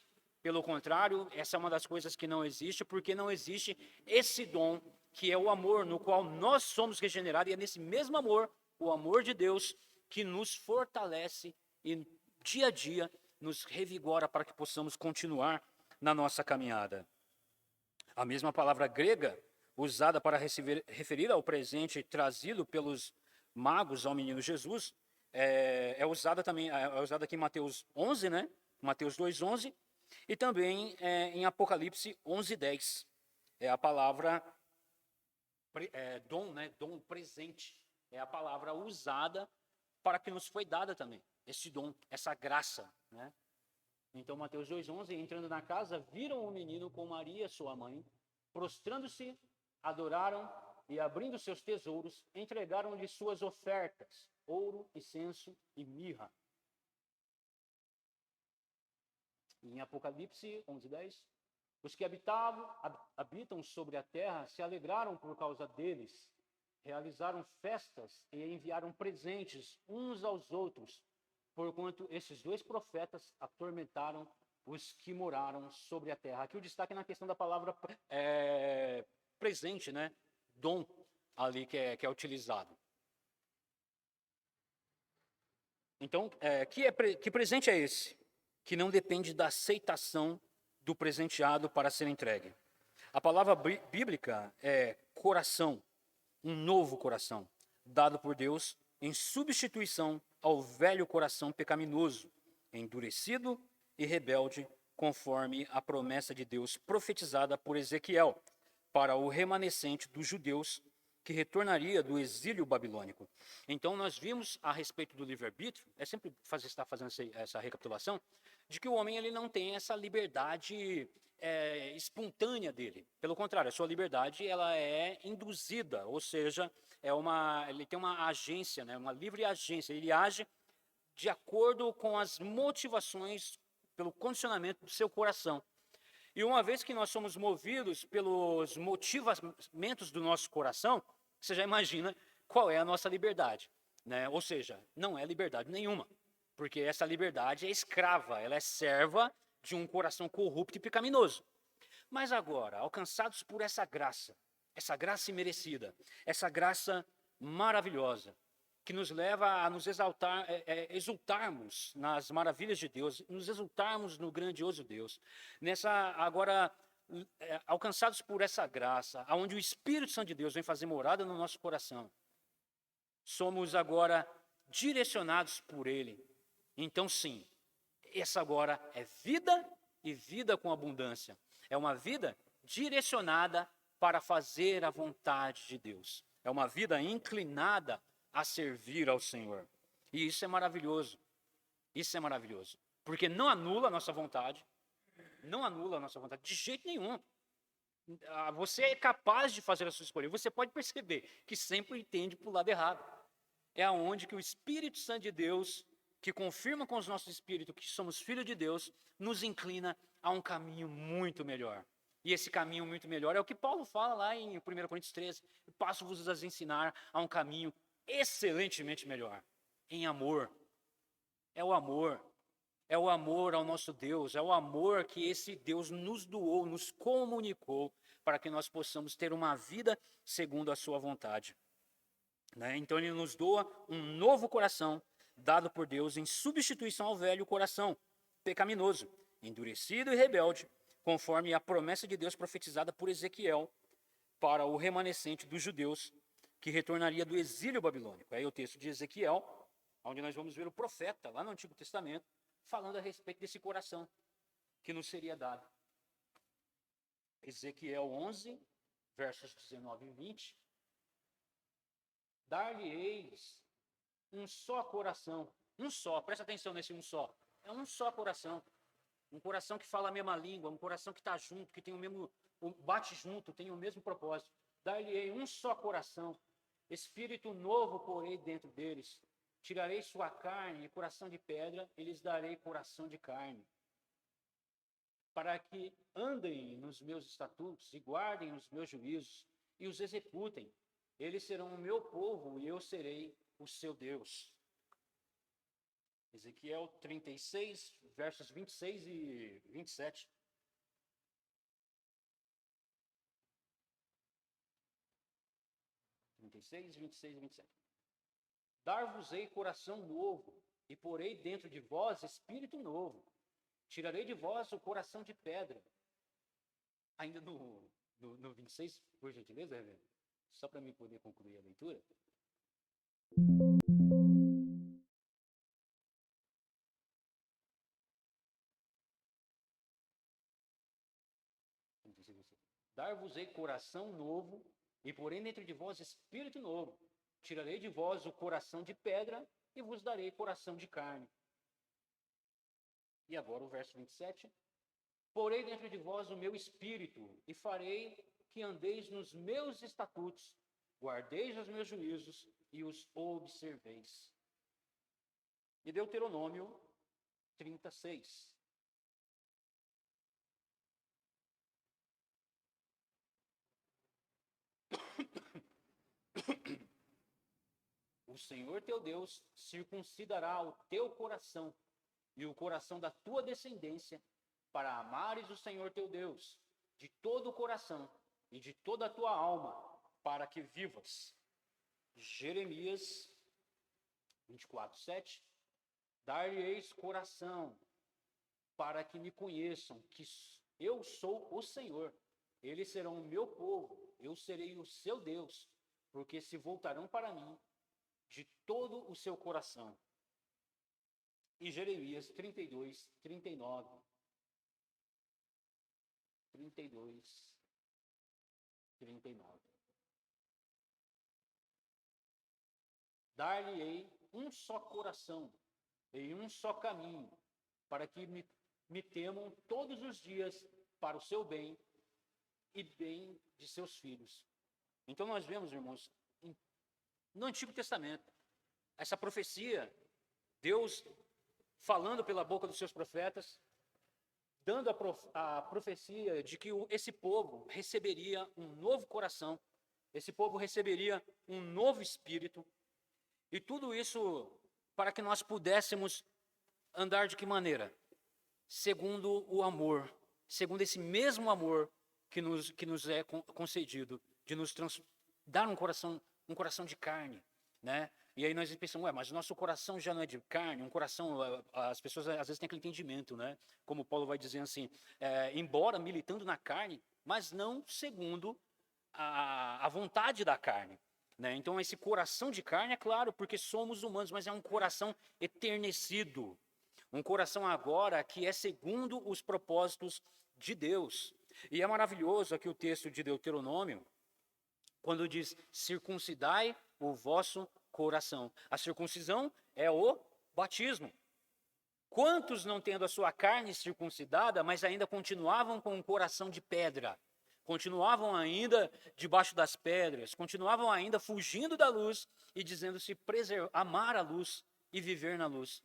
Pelo contrário, essa é uma das coisas que não existe, porque não existe esse dom, que é o amor, no qual nós somos regenerados, e é nesse mesmo amor, o amor de Deus, que nos fortalece e dia a dia nos revigora para que possamos continuar na nossa caminhada. A mesma palavra grega usada para referir ao presente trazido pelos magos ao menino Jesus, é usada aqui em Mateus 11, né? Mateus 2:11, e também em Apocalipse 11:10. É a palavra dom, né? Dom, presente. É a palavra usada para que nos foi dada também, esse dom, essa graça, né? Então, Mateus 2:11, entrando na casa, viram o menino com Maria, sua mãe, prostrando-se, adoraram e, abrindo seus tesouros, entregaram-lhe suas ofertas, ouro, incenso e mirra. Em Apocalipse 11:10, os que habitam sobre a terra se alegraram por causa deles, realizaram festas e enviaram presentes uns aos outros, porquanto esses dois profetas atormentaram os que moraram sobre a terra. Aqui o destaque é na questão da palavra presente, né? Dom, ali que é utilizado. Então, que presente é esse? Que não depende da aceitação do presenteado para ser entregue. A palavra bíblica é coração, um novo coração, dado por Deus em substituição ao velho coração pecaminoso, endurecido e rebelde, conforme a promessa de Deus profetizada por Ezequiel, para o remanescente dos judeus que retornaria do exílio babilônico. Então, nós vimos a respeito do livre-arbítrio, é sempre estar fazendo essa recapitulação, de que o homem ele não tem essa liberdade espontânea dele. Pelo contrário, a sua liberdade ela é induzida, ou seja, ele tem uma agência, né, uma livre agência, ele age de acordo com as motivações, pelo condicionamento do seu coração. E uma vez que nós somos movidos pelos motivamentos do nosso coração, você já imagina qual é a nossa liberdade, né? Ou seja, não é liberdade nenhuma, porque essa liberdade é escrava, ela é serva de um coração corrupto e pecaminoso. Mas agora, alcançados por essa graça imerecida, essa graça maravilhosa, que nos leva a nos exultarmos nas maravilhas de Deus, nos exultarmos no grandioso Deus. Alcançados por essa graça, onde o Espírito Santo de Deus vem fazer morada no nosso coração, somos agora direcionados por Ele. Então, sim, essa agora é vida e vida com abundância. É uma vida direcionada para fazer a vontade de Deus. É uma vida inclinada a servir ao Senhor. E isso é maravilhoso. Isso é maravilhoso. Porque não anula a nossa vontade. Não anula a nossa vontade de jeito nenhum. Você é capaz de fazer a sua escolha. Você pode perceber que sempre tende para o lado errado. É aonde que o Espírito Santo de Deus, que confirma com os nossos espíritos que somos filhos de Deus, nos inclina a um caminho muito melhor. E esse caminho muito melhor é o que Paulo fala lá em 1 Coríntios 13. Passo-vos a ensinar a um caminho excelentemente melhor, em amor. É o amor. É o amor ao nosso Deus, é o amor que esse Deus nos doou, nos comunicou, para que nós possamos ter uma vida segundo a sua vontade. Né? Então ele nos doa um novo coração, dado por Deus em substituição ao velho coração pecaminoso, endurecido e rebelde, conforme a promessa de Deus profetizada por Ezequiel para o remanescente dos judeus que retornaria do exílio babilônico. Aí o texto de Ezequiel, onde nós vamos ver o profeta, lá no Antigo Testamento, falando a respeito desse coração que nos seria dado. Ezequiel 11, versos 19 e 20. Dar-lhe-eis um só coração, um só, presta atenção nesse um só, é um só coração, um coração que fala a mesma língua, um coração que está junto, que tem o mesmo, bate junto, tem o mesmo propósito. Dar-lhe-ei um só coração, espírito novo porei dentro deles, tirarei sua carne e coração de pedra, e lhes darei coração de carne, para que andem nos meus estatutos e guardem os meus juízos e os executem. Eles serão o meu povo e eu serei o seu Deus. Ezequiel 36, versos 26 e 27. (36, 26 e 27). Dar-vos-ei coração novo, e porei dentro de vós espírito novo. Tirarei de vós o coração de pedra. Ainda no 26, por gentileza, Reverendo? Só para mim poder concluir a leitura. Dar-vos-ei coração novo, e porém dentro de vós espírito novo. Tirarei de vós o coração de pedra, e vos darei coração de carne. E agora o verso 27. Porei dentro de vós o meu espírito, e farei que andeis nos meus estatutos, guardeis os meus juízos, e os observeis. E Deuteronômio 36. O Senhor teu Deus circuncidará o teu coração e o coração da tua descendência, para amares o Senhor teu Deus de todo o coração e de toda a tua alma, para que vivas. Jeremias 24, 7. Dar-lhe-eis coração, para que me conheçam, que eu sou o Senhor. Eles serão o meu povo, eu serei o seu Deus, porque se voltarão para mim de todo o seu coração. E Jeremias 32, 39. 32, 39. Dar-lhe-ei um só coração e um só caminho, para que me temam todos os dias para o seu bem e bem de seus filhos. Então nós vemos, irmãos, no Antigo Testamento, essa profecia, Deus falando pela boca dos seus profetas, dando a profecia de que esse povo receberia um novo coração, esse povo receberia um novo espírito, e tudo isso para que nós pudéssemos andar de que maneira? Segundo o amor, segundo esse mesmo amor que nos é concedido, de nos dar um coração de carne, né? E aí nós pensamos, mas o nosso coração já não é de carne, um coração, as pessoas às vezes têm aquele entendimento, né? Como Paulo vai dizer assim, embora militando na carne, mas não segundo a vontade da carne, né? Então esse coração de carne é claro, porque somos humanos, mas é um coração eternecido, um coração agora que é segundo os propósitos de Deus. E é maravilhoso aqui o texto de Deuteronômio, quando diz, circuncidai o vosso coração. A circuncisão é o batismo. Quantos, não tendo a sua carne circuncidada, mas ainda continuavam com um coração de pedra? Continuavam ainda debaixo das pedras, continuavam ainda fugindo da luz e dizendo-se amar a luz e viver na luz.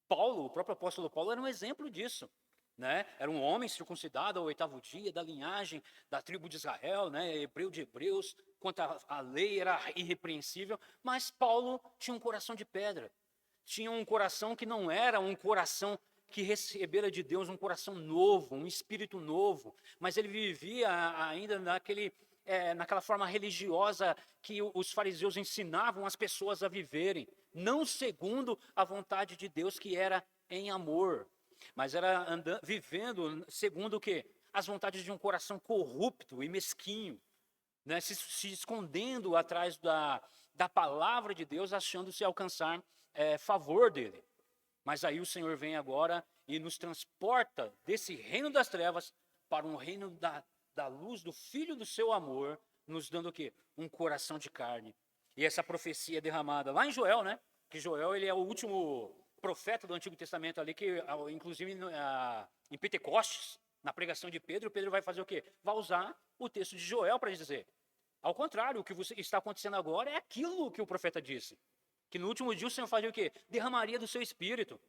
Paulo, o próprio apóstolo Paulo, era um exemplo disso, né? Era um homem circuncidado ao 8º dia, da linhagem da tribo de Israel, né? Hebreu de hebreus, quanto a lei era irrepreensível, mas Paulo tinha um coração de pedra, tinha um coração que não era um coração que recebera de Deus um coração novo, um espírito novo, mas ele vivia ainda naquela forma religiosa que os fariseus ensinavam as pessoas a viverem, não segundo a vontade de Deus, que era em amor, mas era vivendo segundo o quê? As vontades de um coração corrupto e mesquinho, né? Se escondendo atrás da palavra de Deus, achando-se alcançar favor dele. Mas aí o Senhor vem agora e nos transporta desse reino das trevas para um reino da luz do Filho do seu amor, nos dando o quê? Um coração de carne. E essa profecia é derramada lá em Joel, né? Que Joel, ele é o último profeta do Antigo Testamento ali, que inclusive em Pentecostes, na pregação de Pedro, Pedro vai fazer o quê? Vai usar o texto de Joel para dizer. Ao contrário, o que está acontecendo agora é aquilo que o profeta disse. Que no último dia o Senhor faria o quê? Derramaria do seu espírito.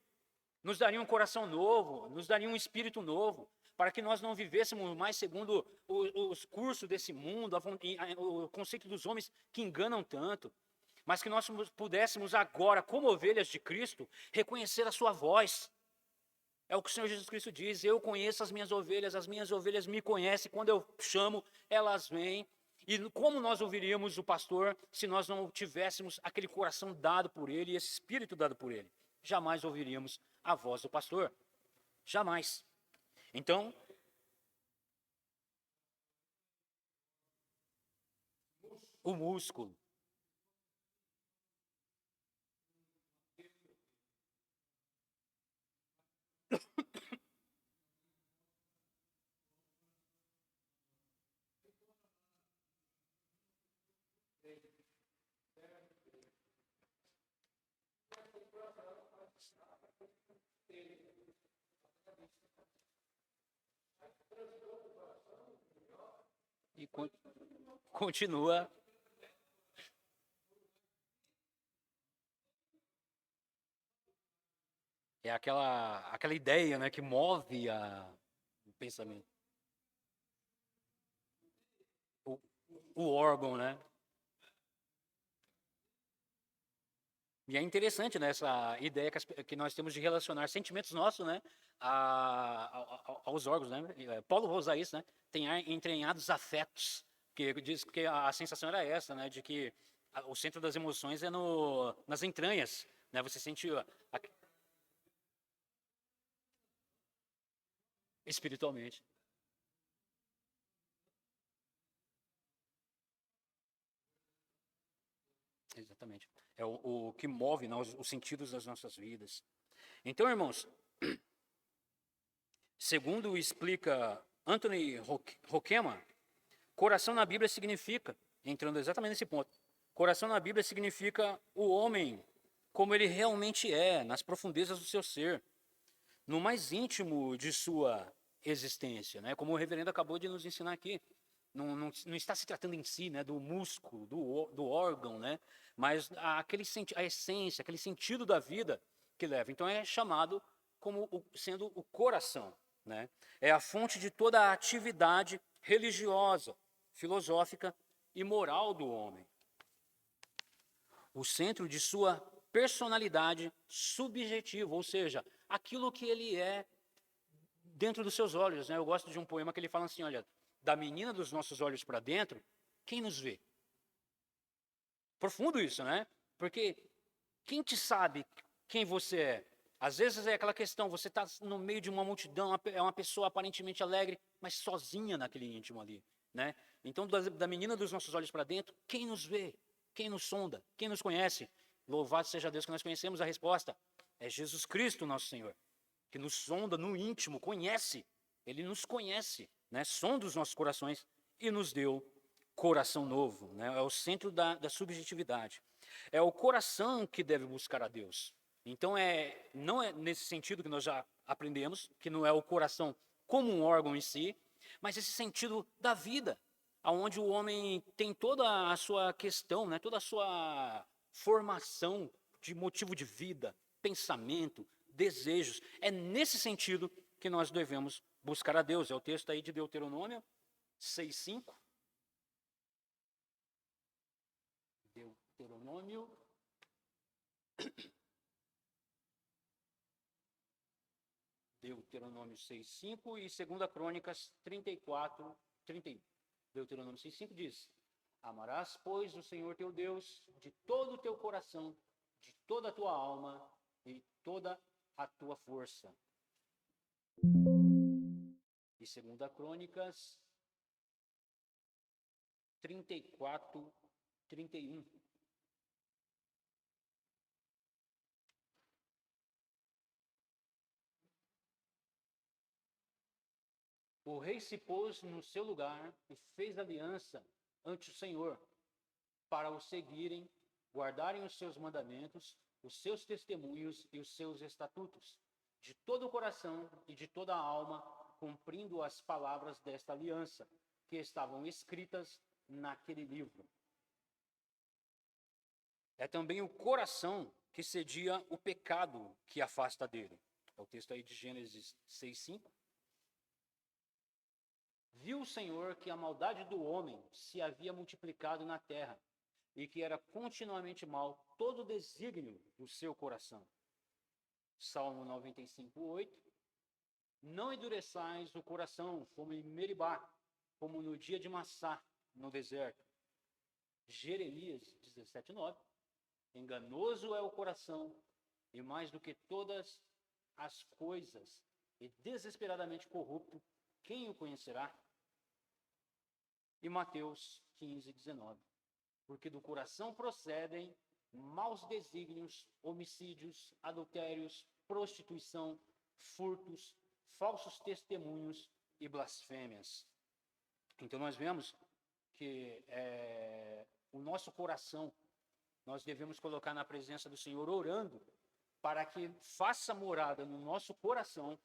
Nos daria um coração novo, nos daria um espírito novo, para que nós não vivêssemos mais segundo os cursos desse mundo, o conceito dos homens que enganam tanto, mas que nós pudéssemos agora, como ovelhas de Cristo, reconhecer a sua voz. É o que o Senhor Jesus Cristo diz: eu conheço as minhas ovelhas me conhecem, quando eu chamo, elas vêm. E como nós ouviríamos o pastor se nós não tivéssemos aquele coração dado por ele e esse espírito dado por ele? Jamais ouviríamos a voz do pastor. Jamais. Então, o músculo. E continua. É aquela ideia, né, que move o pensamento. O, o órgão, né? E é interessante, né, essa ideia que nós temos de relacionar sentimentos nossos, né, aos órgãos, né? Paulo vai usar isso, né? Tem entranhados afetos, que diz que a sensação era essa, né, de que o centro das emoções é nas entranhas, né? Você sente espiritualmente. Exatamente. É o que move, né, os sentidos das nossas vidas. Então, irmãos, segundo explica Anthony Roquema, coração na Bíblia significa, entrando exatamente nesse ponto, coração na Bíblia significa o homem como ele realmente é, nas profundezas do seu ser, no mais íntimo de sua existência, né? Como o reverendo acabou de nos ensinar aqui. Não está se tratando em si, né, do músculo, do órgão, né, mas a essência, aquele sentido da vida que leva. Então é chamado como sendo o coração, né? É a fonte de toda a atividade religiosa, filosófica e moral do homem. O centro de sua personalidade subjetiva, ou seja, aquilo que ele é dentro dos seus olhos, né? Eu gosto de um poema que ele fala assim, olha, da menina dos nossos olhos para dentro, quem nos vê? Profundo isso, né? Porque quem te sabe quem você é? Às vezes é aquela questão, você está no meio de uma multidão, é uma pessoa aparentemente alegre, mas sozinha naquele íntimo ali, né? Então, da menina dos nossos olhos para dentro, quem nos vê? Quem nos sonda? Quem nos conhece? Louvado seja Deus que nós conhecemos a resposta. É Jesus Cristo, nosso Senhor, que nos sonda no íntimo, conhece. Ele nos conhece, né? Sonda os nossos corações e nos deu coração novo, né? É o centro da subjetividade. É o coração que deve buscar a Deus. Então, não é nesse sentido que nós já aprendemos, que não é o coração como um órgão em si, mas esse sentido da vida, aonde o homem tem toda a sua questão, né? Toda a sua formação de motivo de vida, pensamento, desejos. É nesse sentido que nós devemos buscar a Deus. É o texto aí de Deuteronômio 6:5. Deuteronômio. Deuteronômio 6:5 e 2 Crônicas 34:31. Deuteronômio 6:5 diz: Amarás, pois, o Senhor teu Deus de todo o teu coração, de toda a tua alma e toda a tua força. E 2 Crônicas 34:31. O rei se pôs no seu lugar e fez aliança ante o Senhor, para o seguirem, guardarem os seus mandamentos, os seus testemunhos e os seus estatutos, de todo o coração e de toda a alma, cumprindo as palavras desta aliança, que estavam escritas naquele livro. É também o coração que cedia o pecado que afasta dele. É o texto aí de Gênesis 6:5. Viu o Senhor que a maldade do homem se havia multiplicado na terra, e que era continuamente mal todo o desígnio do seu coração. Salmo 95:8. Não endureçais o coração como em Meribá, como no dia de Massá, no deserto. Jeremias 17:9. Enganoso é o coração, e mais do que todas as coisas, e desesperadamente corrupto, quem o conhecerá? E Mateus 15:19. Porque do coração procedem maus desígnios, homicídios, adultérios, prostituição, furtos, falsos testemunhos e blasfêmias. Então nós vemos que o nosso coração, nós devemos colocar na presença do Senhor, orando para que faça morada no nosso coração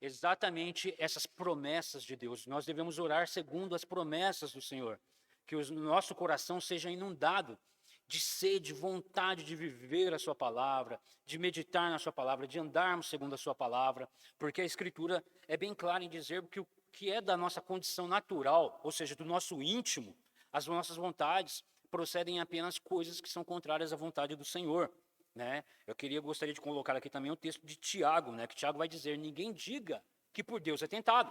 exatamente essas promessas de Deus. Nós devemos orar segundo as promessas do Senhor, que o nosso coração seja inundado de sede, vontade de viver a sua palavra, de meditar na sua palavra, de andarmos segundo a sua palavra, porque a Escritura é bem clara em dizer que o que é da nossa condição natural, ou seja, do nosso íntimo, as nossas vontades procedem apenas coisas que são contrárias à vontade do Senhor. Né? Gostaria de colocar aqui também o texto de Tiago, né? Que Tiago vai dizer: ninguém diga que por Deus é tentado,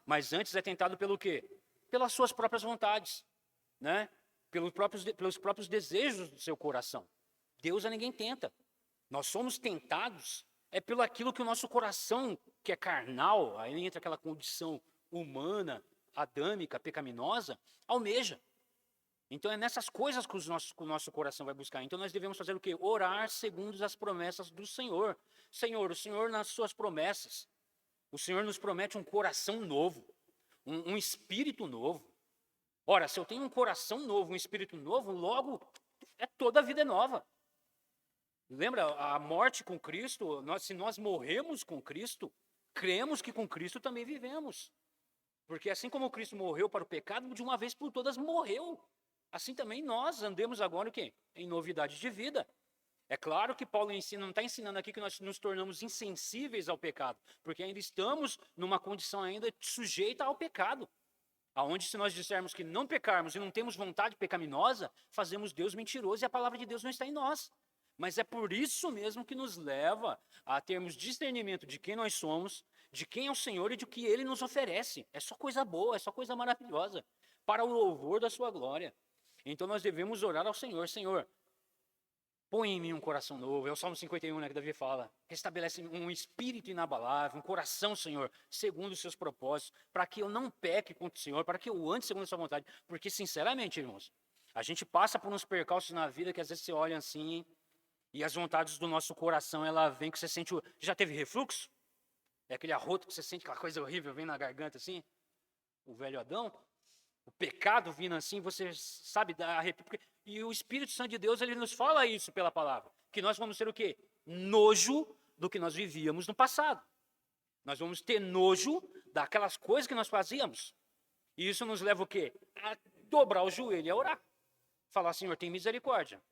mas antes é tentado pelo quê? Pelas suas próprias vontades, né? Pelos próprios desejos do seu coração. Deus a ninguém tenta. Nós somos tentados pelo aquilo que o nosso coração, que é carnal, aí entra aquela condição humana, adâmica, pecaminosa, almeja. Então é nessas coisas que o nosso coração vai buscar. Então nós devemos fazer o quê? Orar segundo as promessas do Senhor. Senhor, o Senhor nas suas promessas, o Senhor nos promete um coração novo, um espírito novo. Ora, se eu tenho um coração novo, um espírito novo, logo toda a vida é nova. Lembra, a morte com Cristo, se nós morremos com Cristo, cremos que com Cristo também vivemos. Porque assim como Cristo morreu para o pecado, de uma vez por todas morreu. Assim também nós andemos agora o quê? Em novidade de vida. É claro que Paulo não está ensinando aqui que nós nos tornamos insensíveis ao pecado, porque ainda estamos numa condição ainda sujeita ao pecado. Aonde se nós dissermos que não pecarmos e não temos vontade pecaminosa, fazemos Deus mentiroso e a palavra de Deus não está em nós. Mas é por isso mesmo que nos leva a termos discernimento de quem nós somos, de quem é o Senhor e de que Ele nos oferece. É só coisa boa, é só coisa maravilhosa, para o louvor da sua glória. Então nós devemos orar ao Senhor: Senhor, põe em mim um coração novo. É o Salmo 51, né, que Davi fala. Restabelece um espírito inabalável, um coração, Senhor, segundo os seus propósitos, para que eu não peque contra o Senhor, para que eu ande segundo a sua vontade. Porque, sinceramente, irmãos, a gente passa por uns percalços na vida que às vezes você olha assim, e as vontades do nosso coração, ela vem que você sente... Já teve refluxo? É aquele arroto que você sente, aquela coisa horrível, vem na garganta assim? O velho Adão? O pecado vindo assim, você sabe, e o Espírito Santo de Deus, ele nos fala isso pela palavra, que nós vamos ter o quê? Nojo do que nós vivíamos no passado. Nós vamos ter nojo daquelas coisas que nós fazíamos. E isso nos leva o quê? A dobrar o joelho e a orar. Falar: Senhor, tem misericórdia.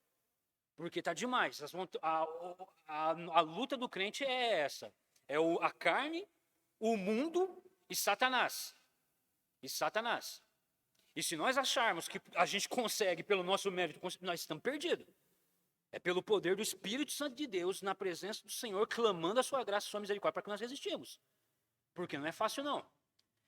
Porque está demais. A luta do crente é essa. É a carne, o mundo e Satanás. E se nós acharmos que a gente consegue pelo nosso mérito, nós estamos perdidos. É pelo poder do Espírito Santo de Deus, na presença do Senhor, clamando a sua graça e a sua misericórdia, para que nós resistimos. Porque não é fácil, não.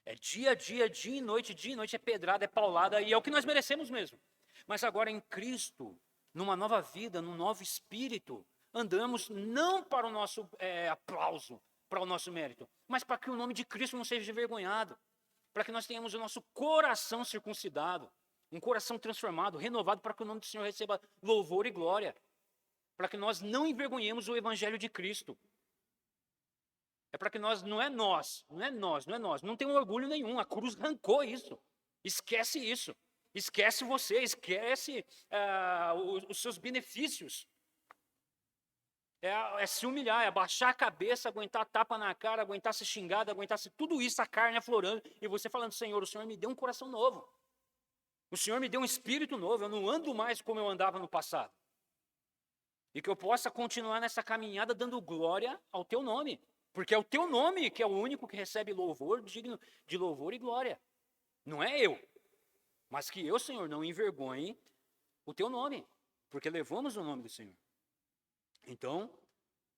É dia e noite, é pedrada, é paulada, e é o que nós merecemos mesmo. Mas agora em Cristo, numa nova vida, num novo espírito, andamos não para o nosso aplauso, para o nosso mérito, mas para que o nome de Cristo não seja envergonhado, para que nós tenhamos o nosso coração circuncidado, um coração transformado, renovado, para que o nome do Senhor receba louvor e glória, para que nós não envergonhemos o evangelho de Cristo. É para que não é nós, não tem orgulho nenhum, a cruz arrancou isso, esquece isso, esquece você, esquece os seus benefícios, é se humilhar, é baixar a cabeça, aguentar tapa na cara, aguentar ser xingado, aguentar tudo isso, a carne aflorando, e você falando, Senhor, o Senhor me deu um coração novo, o Senhor me deu um espírito novo, eu não ando mais como eu andava no passado, e que eu possa continuar nessa caminhada dando glória ao teu nome, porque é o teu nome que é o único que recebe louvor, digno de louvor e glória. Não é eu, mas que eu, Senhor, não envergonhe o teu nome, porque levamos o nome do Senhor. Então,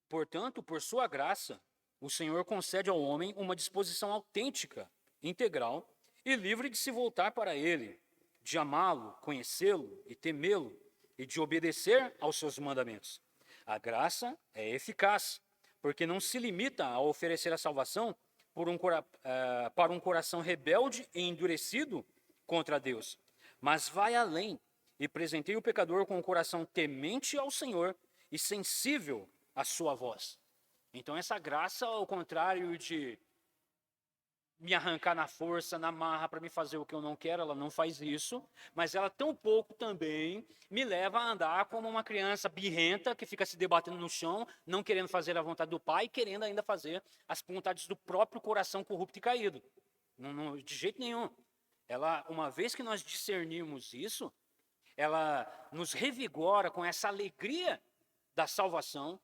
portanto, por sua graça, o Senhor concede ao homem uma disposição autêntica, integral e livre de se voltar para Ele, de amá-lo, conhecê-lo e temê-lo, e de obedecer aos seus mandamentos. A graça é eficaz, porque não se limita a oferecer a salvação para um coração rebelde e endurecido contra Deus, mas vai além e presenteia o pecador com um coração temente ao Senhor e sensível à sua voz. Então essa graça, ao contrário de me arrancar na força, na marra para me fazer o que eu não quero, ela não faz isso, mas ela tampouco também me leva a andar como uma criança birrenta que fica se debatendo no chão, não querendo fazer a vontade do pai, querendo ainda fazer as vontades do próprio coração corrupto e caído. De jeito nenhum. Ela, uma vez que nós discernimos isso, ela nos revigora com essa alegria da salvação,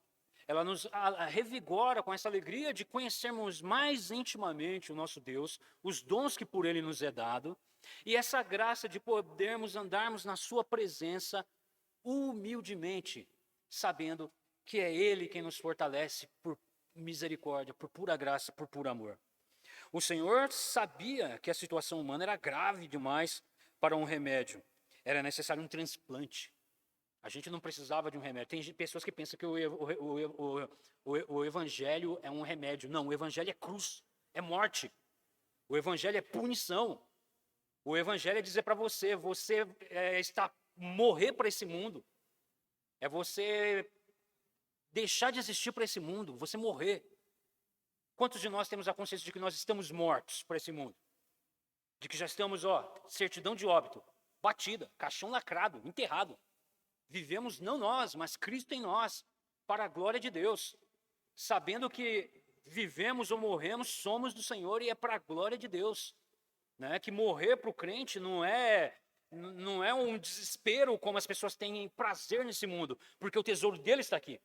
ela nos revigora com essa alegria de conhecermos mais intimamente o nosso Deus, os dons que por Ele nos é dado, e essa graça de podermos andarmos na Sua presença humildemente, sabendo que é Ele quem nos fortalece por misericórdia, por pura graça, por puro amor. O Senhor sabia que a situação humana era grave demais para um remédio, era necessário um transplante. A gente não precisava de um remédio. Tem pessoas que pensam que o evangelho é um remédio. Não, o evangelho é cruz, é morte. O evangelho é punição. O evangelho é dizer para você, está morrer para esse mundo. É você deixar de existir para esse mundo, você morrer. Quantos de nós temos a consciência de que nós estamos mortos para esse mundo? De que já estamos, certidão de óbito, batida, caixão lacrado, enterrado. Vivemos não nós, mas Cristo em nós, para a glória de Deus, sabendo que vivemos ou morremos, somos do Senhor e é para a glória de Deus. Né? Que morrer para o crente não é um desespero como as pessoas têm prazer nesse mundo, porque o tesouro dele está aqui.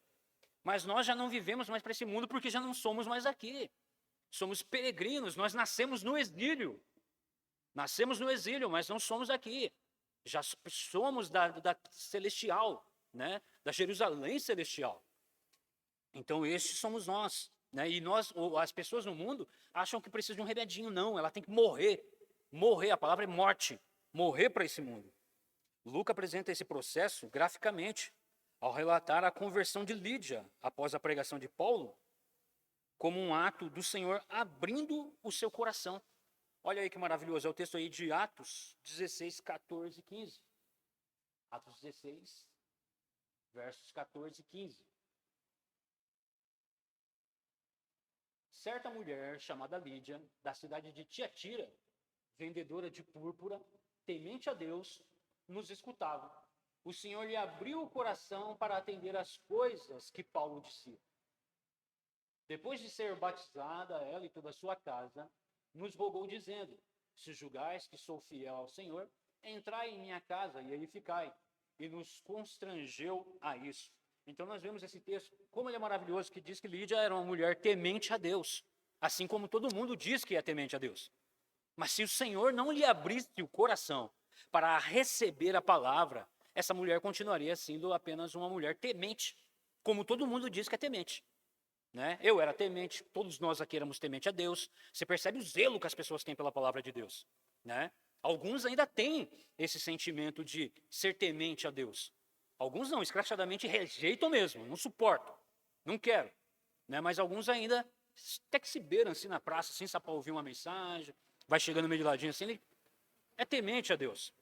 Mas nós já não vivemos mais para esse mundo porque já não somos mais aqui. Somos peregrinos, nós nascemos no exílio. Nascemos no exílio, mas não somos aqui. Já somos da celestial, né? Da Jerusalém celestial. Então, estes somos nós. Né? E as pessoas no mundo acham que precisam de um remedinho. Não, ela tem que morrer. Morrer, a palavra é morte. Morrer para esse mundo. Lucas apresenta esse processo graficamente, ao relatar a conversão de Lídia após a pregação de Paulo, como um ato do Senhor abrindo o seu coração. Olha aí que maravilhoso, é o texto aí de Atos 16, 14 e 15. Atos 16, versos 14 e 15. Certa mulher chamada Lídia, da cidade de Tiatira, vendedora de púrpura, temente a Deus, nos escutava. O Senhor lhe abriu o coração para atender às coisas que Paulo dizia. Depois de ser batizada, ela e toda a sua casa, nos rogou dizendo, se julgais que sou fiel ao Senhor, entrai em minha casa e aí ficai. E nos constrangeu a isso. Então nós vemos esse texto, como ele é maravilhoso, que diz que Lídia era uma mulher temente a Deus, assim como todo mundo diz que é temente a Deus. Mas se o Senhor não lhe abrisse o coração para receber a palavra, essa mulher continuaria sendo apenas uma mulher temente, como todo mundo diz que é temente. né? Eu era temente, todos nós aqui éramos temente a Deus. Você percebe o zelo que as pessoas têm pela palavra de Deus, né? Alguns ainda têm esse sentimento de ser temente a Deus. Alguns não, escrachadamente rejeitam mesmo, não suportam, não quero, né? Mas alguns ainda até que se beiram assim na praça, assim, só para ouvir uma mensagem, vai chegando meio de ladinho assim, ele é temente a Deus.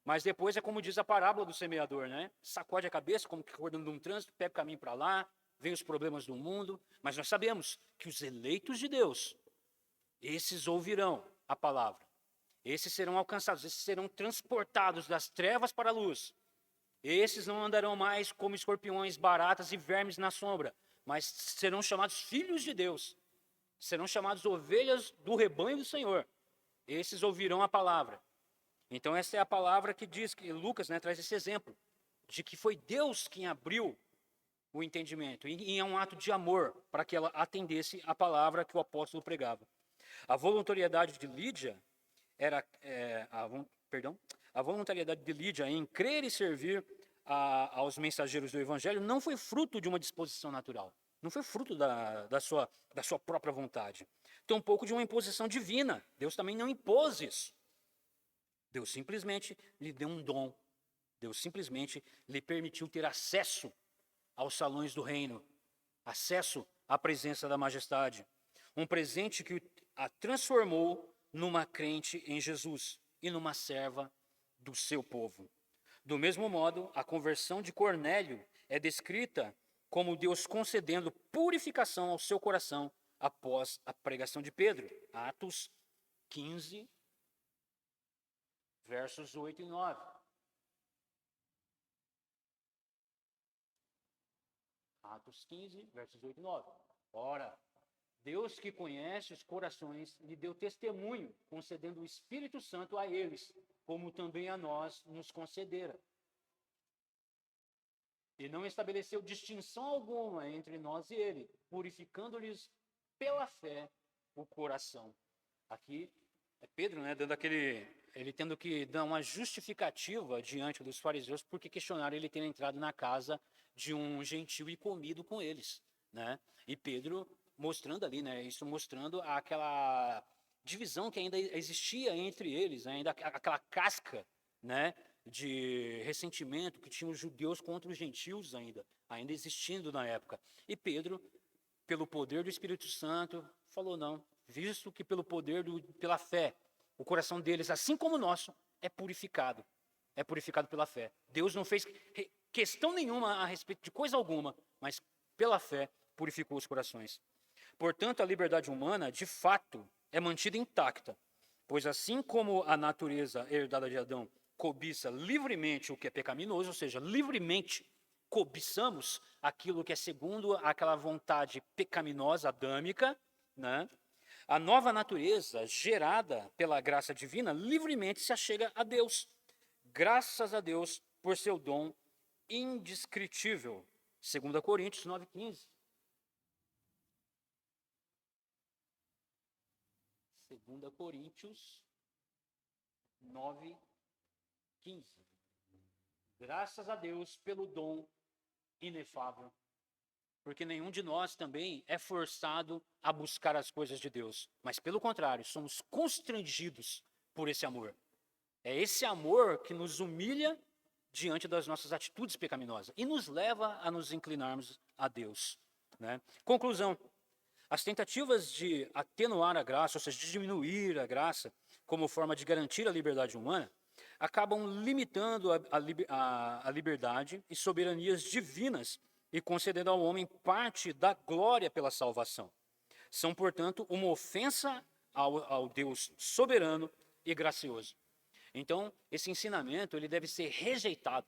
Mas depois é como diz a parábola do semeador, né? Sacode a cabeça, como que acordando num trânsito, pega o caminho para lá, vem os problemas do mundo. Mas nós sabemos que os eleitos de Deus, esses ouvirão a palavra. Esses serão alcançados, esses serão transportados das trevas para a luz. Esses não andarão mais como escorpiões, baratas e vermes na sombra, mas serão chamados filhos de Deus. Serão chamados ovelhas do rebanho do Senhor. Esses ouvirão a palavra. Então essa é a palavra que diz, que Lucas, né, traz esse exemplo, de que foi Deus quem abriu o entendimento, e é um ato de amor para que ela atendesse a palavra que o apóstolo pregava. A voluntariedade de Lídia era, a voluntariedade de Lídia em crer e servir aos mensageiros do evangelho não foi fruto de uma disposição natural, não foi fruto da sua própria vontade, tampouco de uma imposição divina. Deus também não impôs isso. Deus simplesmente lhe deu um dom. Deus simplesmente lhe permitiu ter acesso aos salões do reino, acesso à presença da majestade. Um presente que a transformou numa crente em Jesus e numa serva do seu povo. Do mesmo modo, a conversão de Cornélio é descrita como Deus concedendo purificação ao seu coração após a pregação de Pedro. Atos 15, versos 8 e 9. Atos 15, versos 8 e 9. Ora, Deus que conhece os corações lhe deu testemunho, concedendo o Espírito Santo a eles, como também a nós nos concedera. E não estabeleceu distinção alguma entre nós e ele, purificando-lhes pela fé o coração. Aqui é Pedro, né, ele tendo que dar uma justificativa diante dos fariseus porque questionaram ele ter entrado na casa de um gentil e comido com eles, né? E Pedro mostrando ali, né, isso mostrando aquela divisão que ainda existia entre eles, ainda aquela casca, né, de ressentimento que tinham os judeus contra os gentios ainda existindo na época. E Pedro, pelo poder do Espírito Santo, falou não, visto que pelo poder pela fé, o coração deles, assim como o nosso, é purificado pela fé. Deus não fez questão nenhuma a respeito de coisa alguma, mas pela fé purificou os corações. Portanto, a liberdade humana, de fato, é mantida intacta, pois assim como a natureza herdada de Adão cobiça livremente o que é pecaminoso, ou seja, livremente cobiçamos aquilo que é segundo aquela vontade pecaminosa, adâmica, né? A nova natureza, gerada pela graça divina, livremente se achega a Deus. Graças a Deus por seu dom indescritível. 2 Coríntios 9,15. 2 Coríntios 9,15. Graças a Deus pelo dom inefável. Porque nenhum de nós também é forçado a buscar as coisas de Deus. Mas, pelo contrário, somos constrangidos por esse amor. É esse amor que nos humilha diante das nossas atitudes pecaminosas e nos leva a nos inclinarmos a Deus, né? Conclusão. As tentativas de atenuar a graça, ou seja, de diminuir a graça, como forma de garantir a liberdade humana, acabam limitando a liberdade e soberanias divinas e concedendo ao homem parte da glória pela salvação. São, portanto, uma ofensa ao Deus soberano e gracioso. Então, esse ensinamento ele deve ser rejeitado,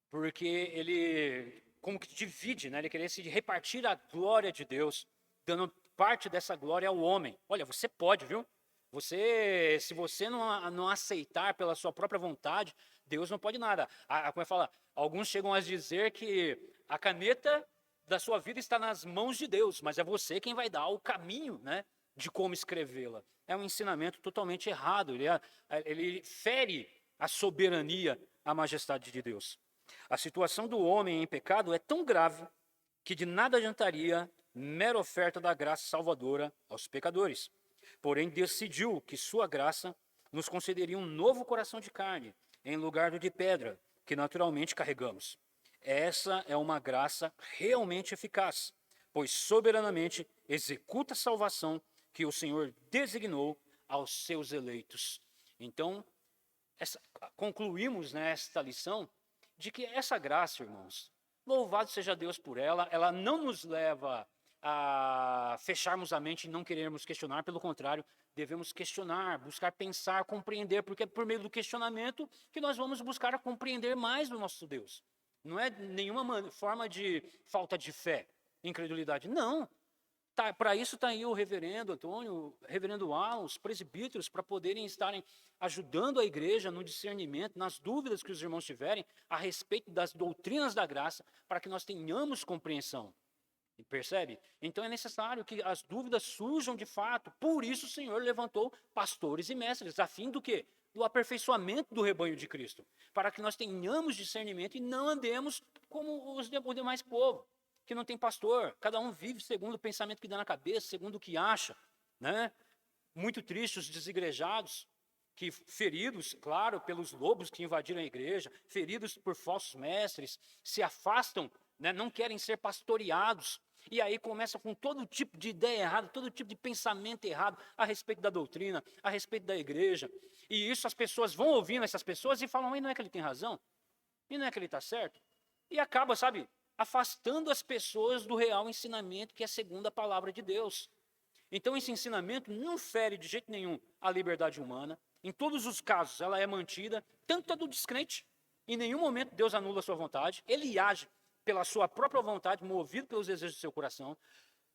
porque ele como que divide, né? Ele queria se repartir a glória de Deus, dando parte dessa glória ao homem. Olha, você pode, viu? Se você não aceitar pela sua própria vontade, Deus não pode nada. Como é que fala? Alguns chegam a dizer que a caneta da sua vida está nas mãos de Deus, mas é você quem vai dar o caminho, né, de como escrevê-la. É um ensinamento totalmente errado. Ele fere a soberania, a majestade de Deus. A situação do homem em pecado é tão grave que de nada adiantaria mera oferta da graça salvadora aos pecadores. Porém, decidiu que sua graça nos concederia um novo coração de carne, em lugar do de pedra, que naturalmente carregamos. Essa é uma graça realmente eficaz, pois soberanamente executa a salvação que o Senhor designou aos seus eleitos. Então, concluímos nesta lição de que essa graça, irmãos, louvado seja Deus por ela não nos leva a fecharmos a mente e não querermos questionar, pelo contrário, devemos questionar, buscar pensar, compreender, porque é por meio do questionamento que nós vamos buscar compreender mais o nosso Deus. Não é nenhuma forma de falta de fé, incredulidade, não. Para isso está aí o reverendo Antônio, o reverendo Alan, os presbíteros, para poderem estarem ajudando a igreja no discernimento, nas dúvidas que os irmãos tiverem a respeito das doutrinas da graça, para que nós tenhamos compreensão. Percebe? Então é necessário que as dúvidas surjam de fato. Por isso o Senhor levantou pastores e mestres, a fim do quê? Do aperfeiçoamento do rebanho de Cristo, para que nós tenhamos discernimento e não andemos como o demais povo, que não tem pastor, cada um vive segundo o pensamento que dá na cabeça, segundo o que acha, né? Muito tristes os desigrejados, que feridos, claro, pelos lobos que invadiram a igreja, feridos por falsos mestres, se afastam, né? Não querem ser pastoreados, e aí começa com todo tipo de ideia errada, todo tipo de pensamento errado a respeito da doutrina, a respeito da igreja, e isso as pessoas vão ouvindo essas pessoas e falam, e não é que ele tem razão? E não é que ele está certo? E acaba, sabe, afastando as pessoas do real ensinamento que é segundo a palavra de Deus. Então esse ensinamento não fere de jeito nenhum a liberdade humana. Em todos os casos ela é mantida, tanto a do descrente. Em nenhum momento Deus anula a sua vontade. Ele age pela sua própria vontade, movido pelos desejos do seu coração.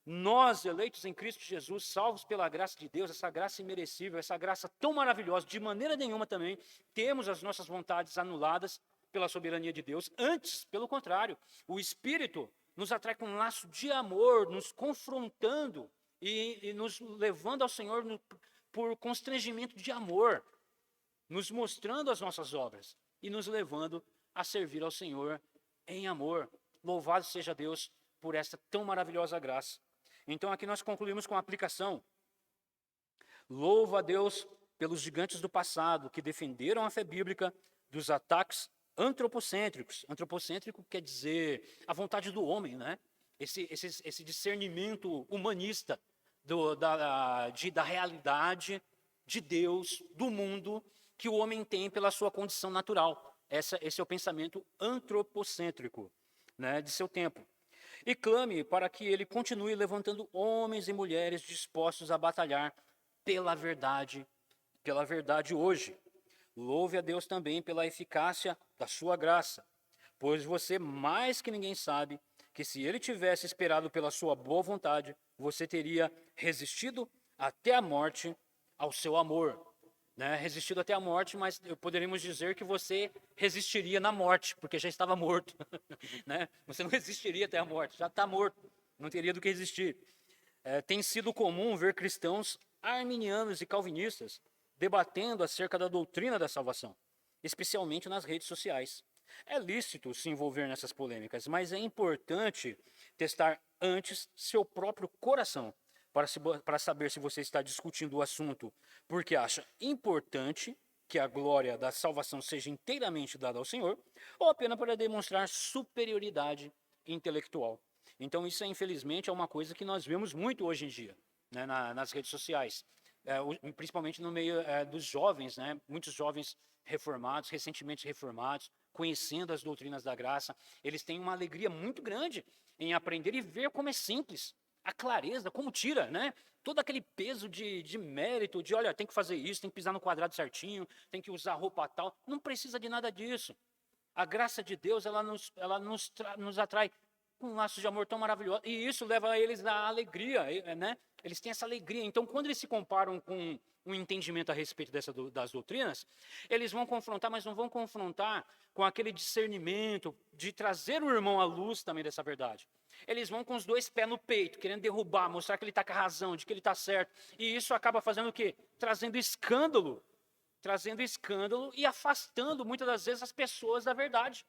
Nós, eleitos em Cristo Jesus, salvos pela graça de Deus, essa graça imerecível, essa graça tão maravilhosa, de maneira nenhuma também temos as nossas vontades anuladas pela soberania de Deus. Antes, pelo contrário, o Espírito nos atrai com um laço de amor, nos confrontando e nos levando ao Senhor por constrangimento de amor, nos mostrando as nossas obras e nos levando a servir ao Senhor em amor. Louvado seja Deus por esta tão maravilhosa graça. Então aqui nós concluímos com a aplicação. Louva a Deus pelos gigantes do passado que defenderam a fé bíblica dos ataques antropocêntricos. Antropocêntrico quer dizer a vontade do homem, né? Esse discernimento humanista da realidade de Deus, do mundo, que o homem tem pela sua condição natural. Esse é o pensamento antropocêntrico, né, de seu tempo. E clame para que ele continue levantando homens e mulheres dispostos a batalhar pela verdade hoje. Louve a Deus também pela eficácia da sua graça, pois você mais que ninguém sabe que se ele tivesse esperado pela sua boa vontade, você teria resistido até a morte ao seu amor. Né? Resistido até a morte, mas poderíamos dizer que você resistiria na morte, porque já estava morto. Né? Você não resistiria até a morte, já está morto, não teria do que resistir. Tem sido comum ver cristãos arminianos e calvinistas debatendo acerca da doutrina da salvação, especialmente nas redes sociais. É lícito se envolver nessas polêmicas, mas é importante testar antes seu próprio coração para saber se você está discutindo o assunto porque acha importante que a glória da salvação seja inteiramente dada ao Senhor ou apenas para demonstrar superioridade intelectual. Então isso, infelizmente, é uma coisa que nós vemos muito hoje em dia, né, nas redes sociais, principalmente no meio dos jovens, né, muitos jovens reformados, recentemente reformados, conhecendo as doutrinas da graça, eles têm uma alegria muito grande em aprender e ver como é simples, a clareza, como tira, né, todo aquele peso de mérito, de olha, tem que fazer isso, tem que pisar no quadrado certinho, tem que usar roupa tal, não precisa de nada disso. A graça de Deus, ela nos atrai com um laço de amor tão maravilhoso, e isso leva eles à alegria, né? Eles têm essa alegria. Então, quando eles se comparam com um entendimento a respeito das doutrinas, eles vão confrontar, mas não vão confrontar com aquele discernimento de trazer o irmão à luz também dessa verdade. Eles vão com os dois pés no peito, querendo derrubar, mostrar que ele está com a razão, de que ele está certo. E isso acaba fazendo o quê? Trazendo escândalo e afastando muitas das vezes as pessoas da verdade.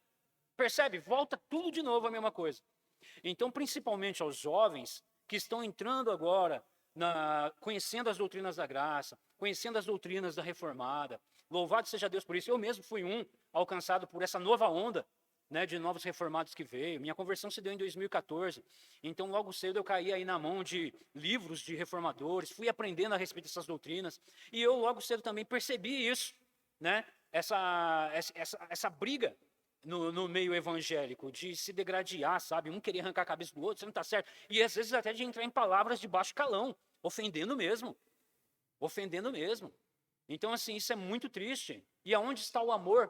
Percebe? Volta tudo de novo a mesma coisa. Então, principalmente aos jovens que estão entrando agora, conhecendo as doutrinas da graça, conhecendo as doutrinas da reformada. Louvado seja Deus por isso. Eu mesmo fui alcançado por essa nova onda, né, de novos reformados que veio. Minha conversão se deu em 2014. Então, logo cedo eu caí aí na mão de livros de reformadores, fui aprendendo a respeito dessas doutrinas, e eu logo cedo também percebi isso, né, essa briga no meio evangélico, de se degradar, sabe? Um querer arrancar a cabeça do outro, você não está certo. E às vezes até de entrar em palavras de baixo calão, ofendendo mesmo. Ofendendo mesmo. Então, assim, isso é muito triste. E aonde está o amor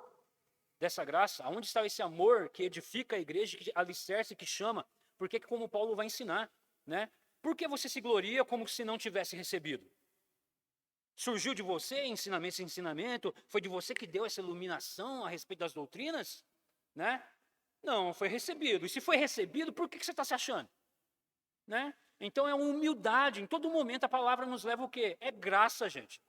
dessa graça? Aonde está esse amor que edifica a igreja, que alicerce, que chama? Porque como Paulo vai ensinar, né? Por que você se gloria como se não tivesse recebido? Surgiu de você esse ensinamento? Foi de você que deu essa iluminação a respeito das doutrinas? Né? Não, foi recebido. E se foi recebido, por que você está se achando? Né? Então é uma humildade. Em todo momento a palavra nos leva o quê? É graça, gente.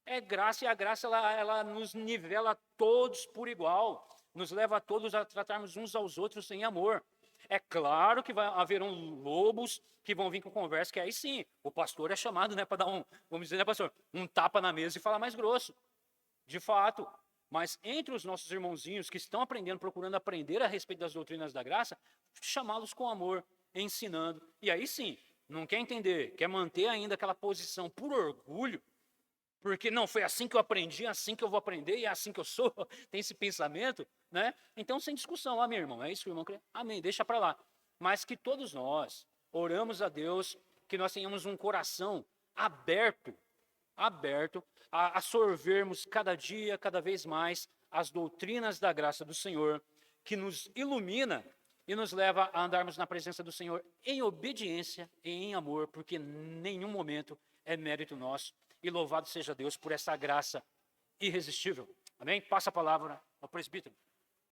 É graça, e a graça ela nos nivela todos por igual. Nos leva a todos a tratarmos uns aos outros em amor. É claro que haverão lobos que vão vir com conversa, que aí sim, o pastor é chamado, né, para dar vamos dizer, né, pastor, um tapa na mesa e falar mais grosso. De fato. Mas entre os nossos irmãozinhos que estão aprendendo, procurando aprender a respeito das doutrinas da graça, chamá-los com amor, ensinando. E aí sim, não quer entender, quer manter ainda aquela posição por orgulho, porque não, foi assim que eu aprendi, é assim que eu vou aprender, e é assim que eu sou, tem esse pensamento, né? Então, sem discussão, meu irmão, é isso que o irmão crê? Amém, deixa para lá. Mas que todos nós oramos a Deus, que nós tenhamos um coração aberto a sorvermos cada dia, cada vez mais, as doutrinas da graça do Senhor, que nos ilumina e nos leva a andarmos na presença do Senhor em obediência e em amor, porque em nenhum momento é mérito nosso. E louvado seja Deus por essa graça irresistível. Amém? Passa a palavra ao presbítero.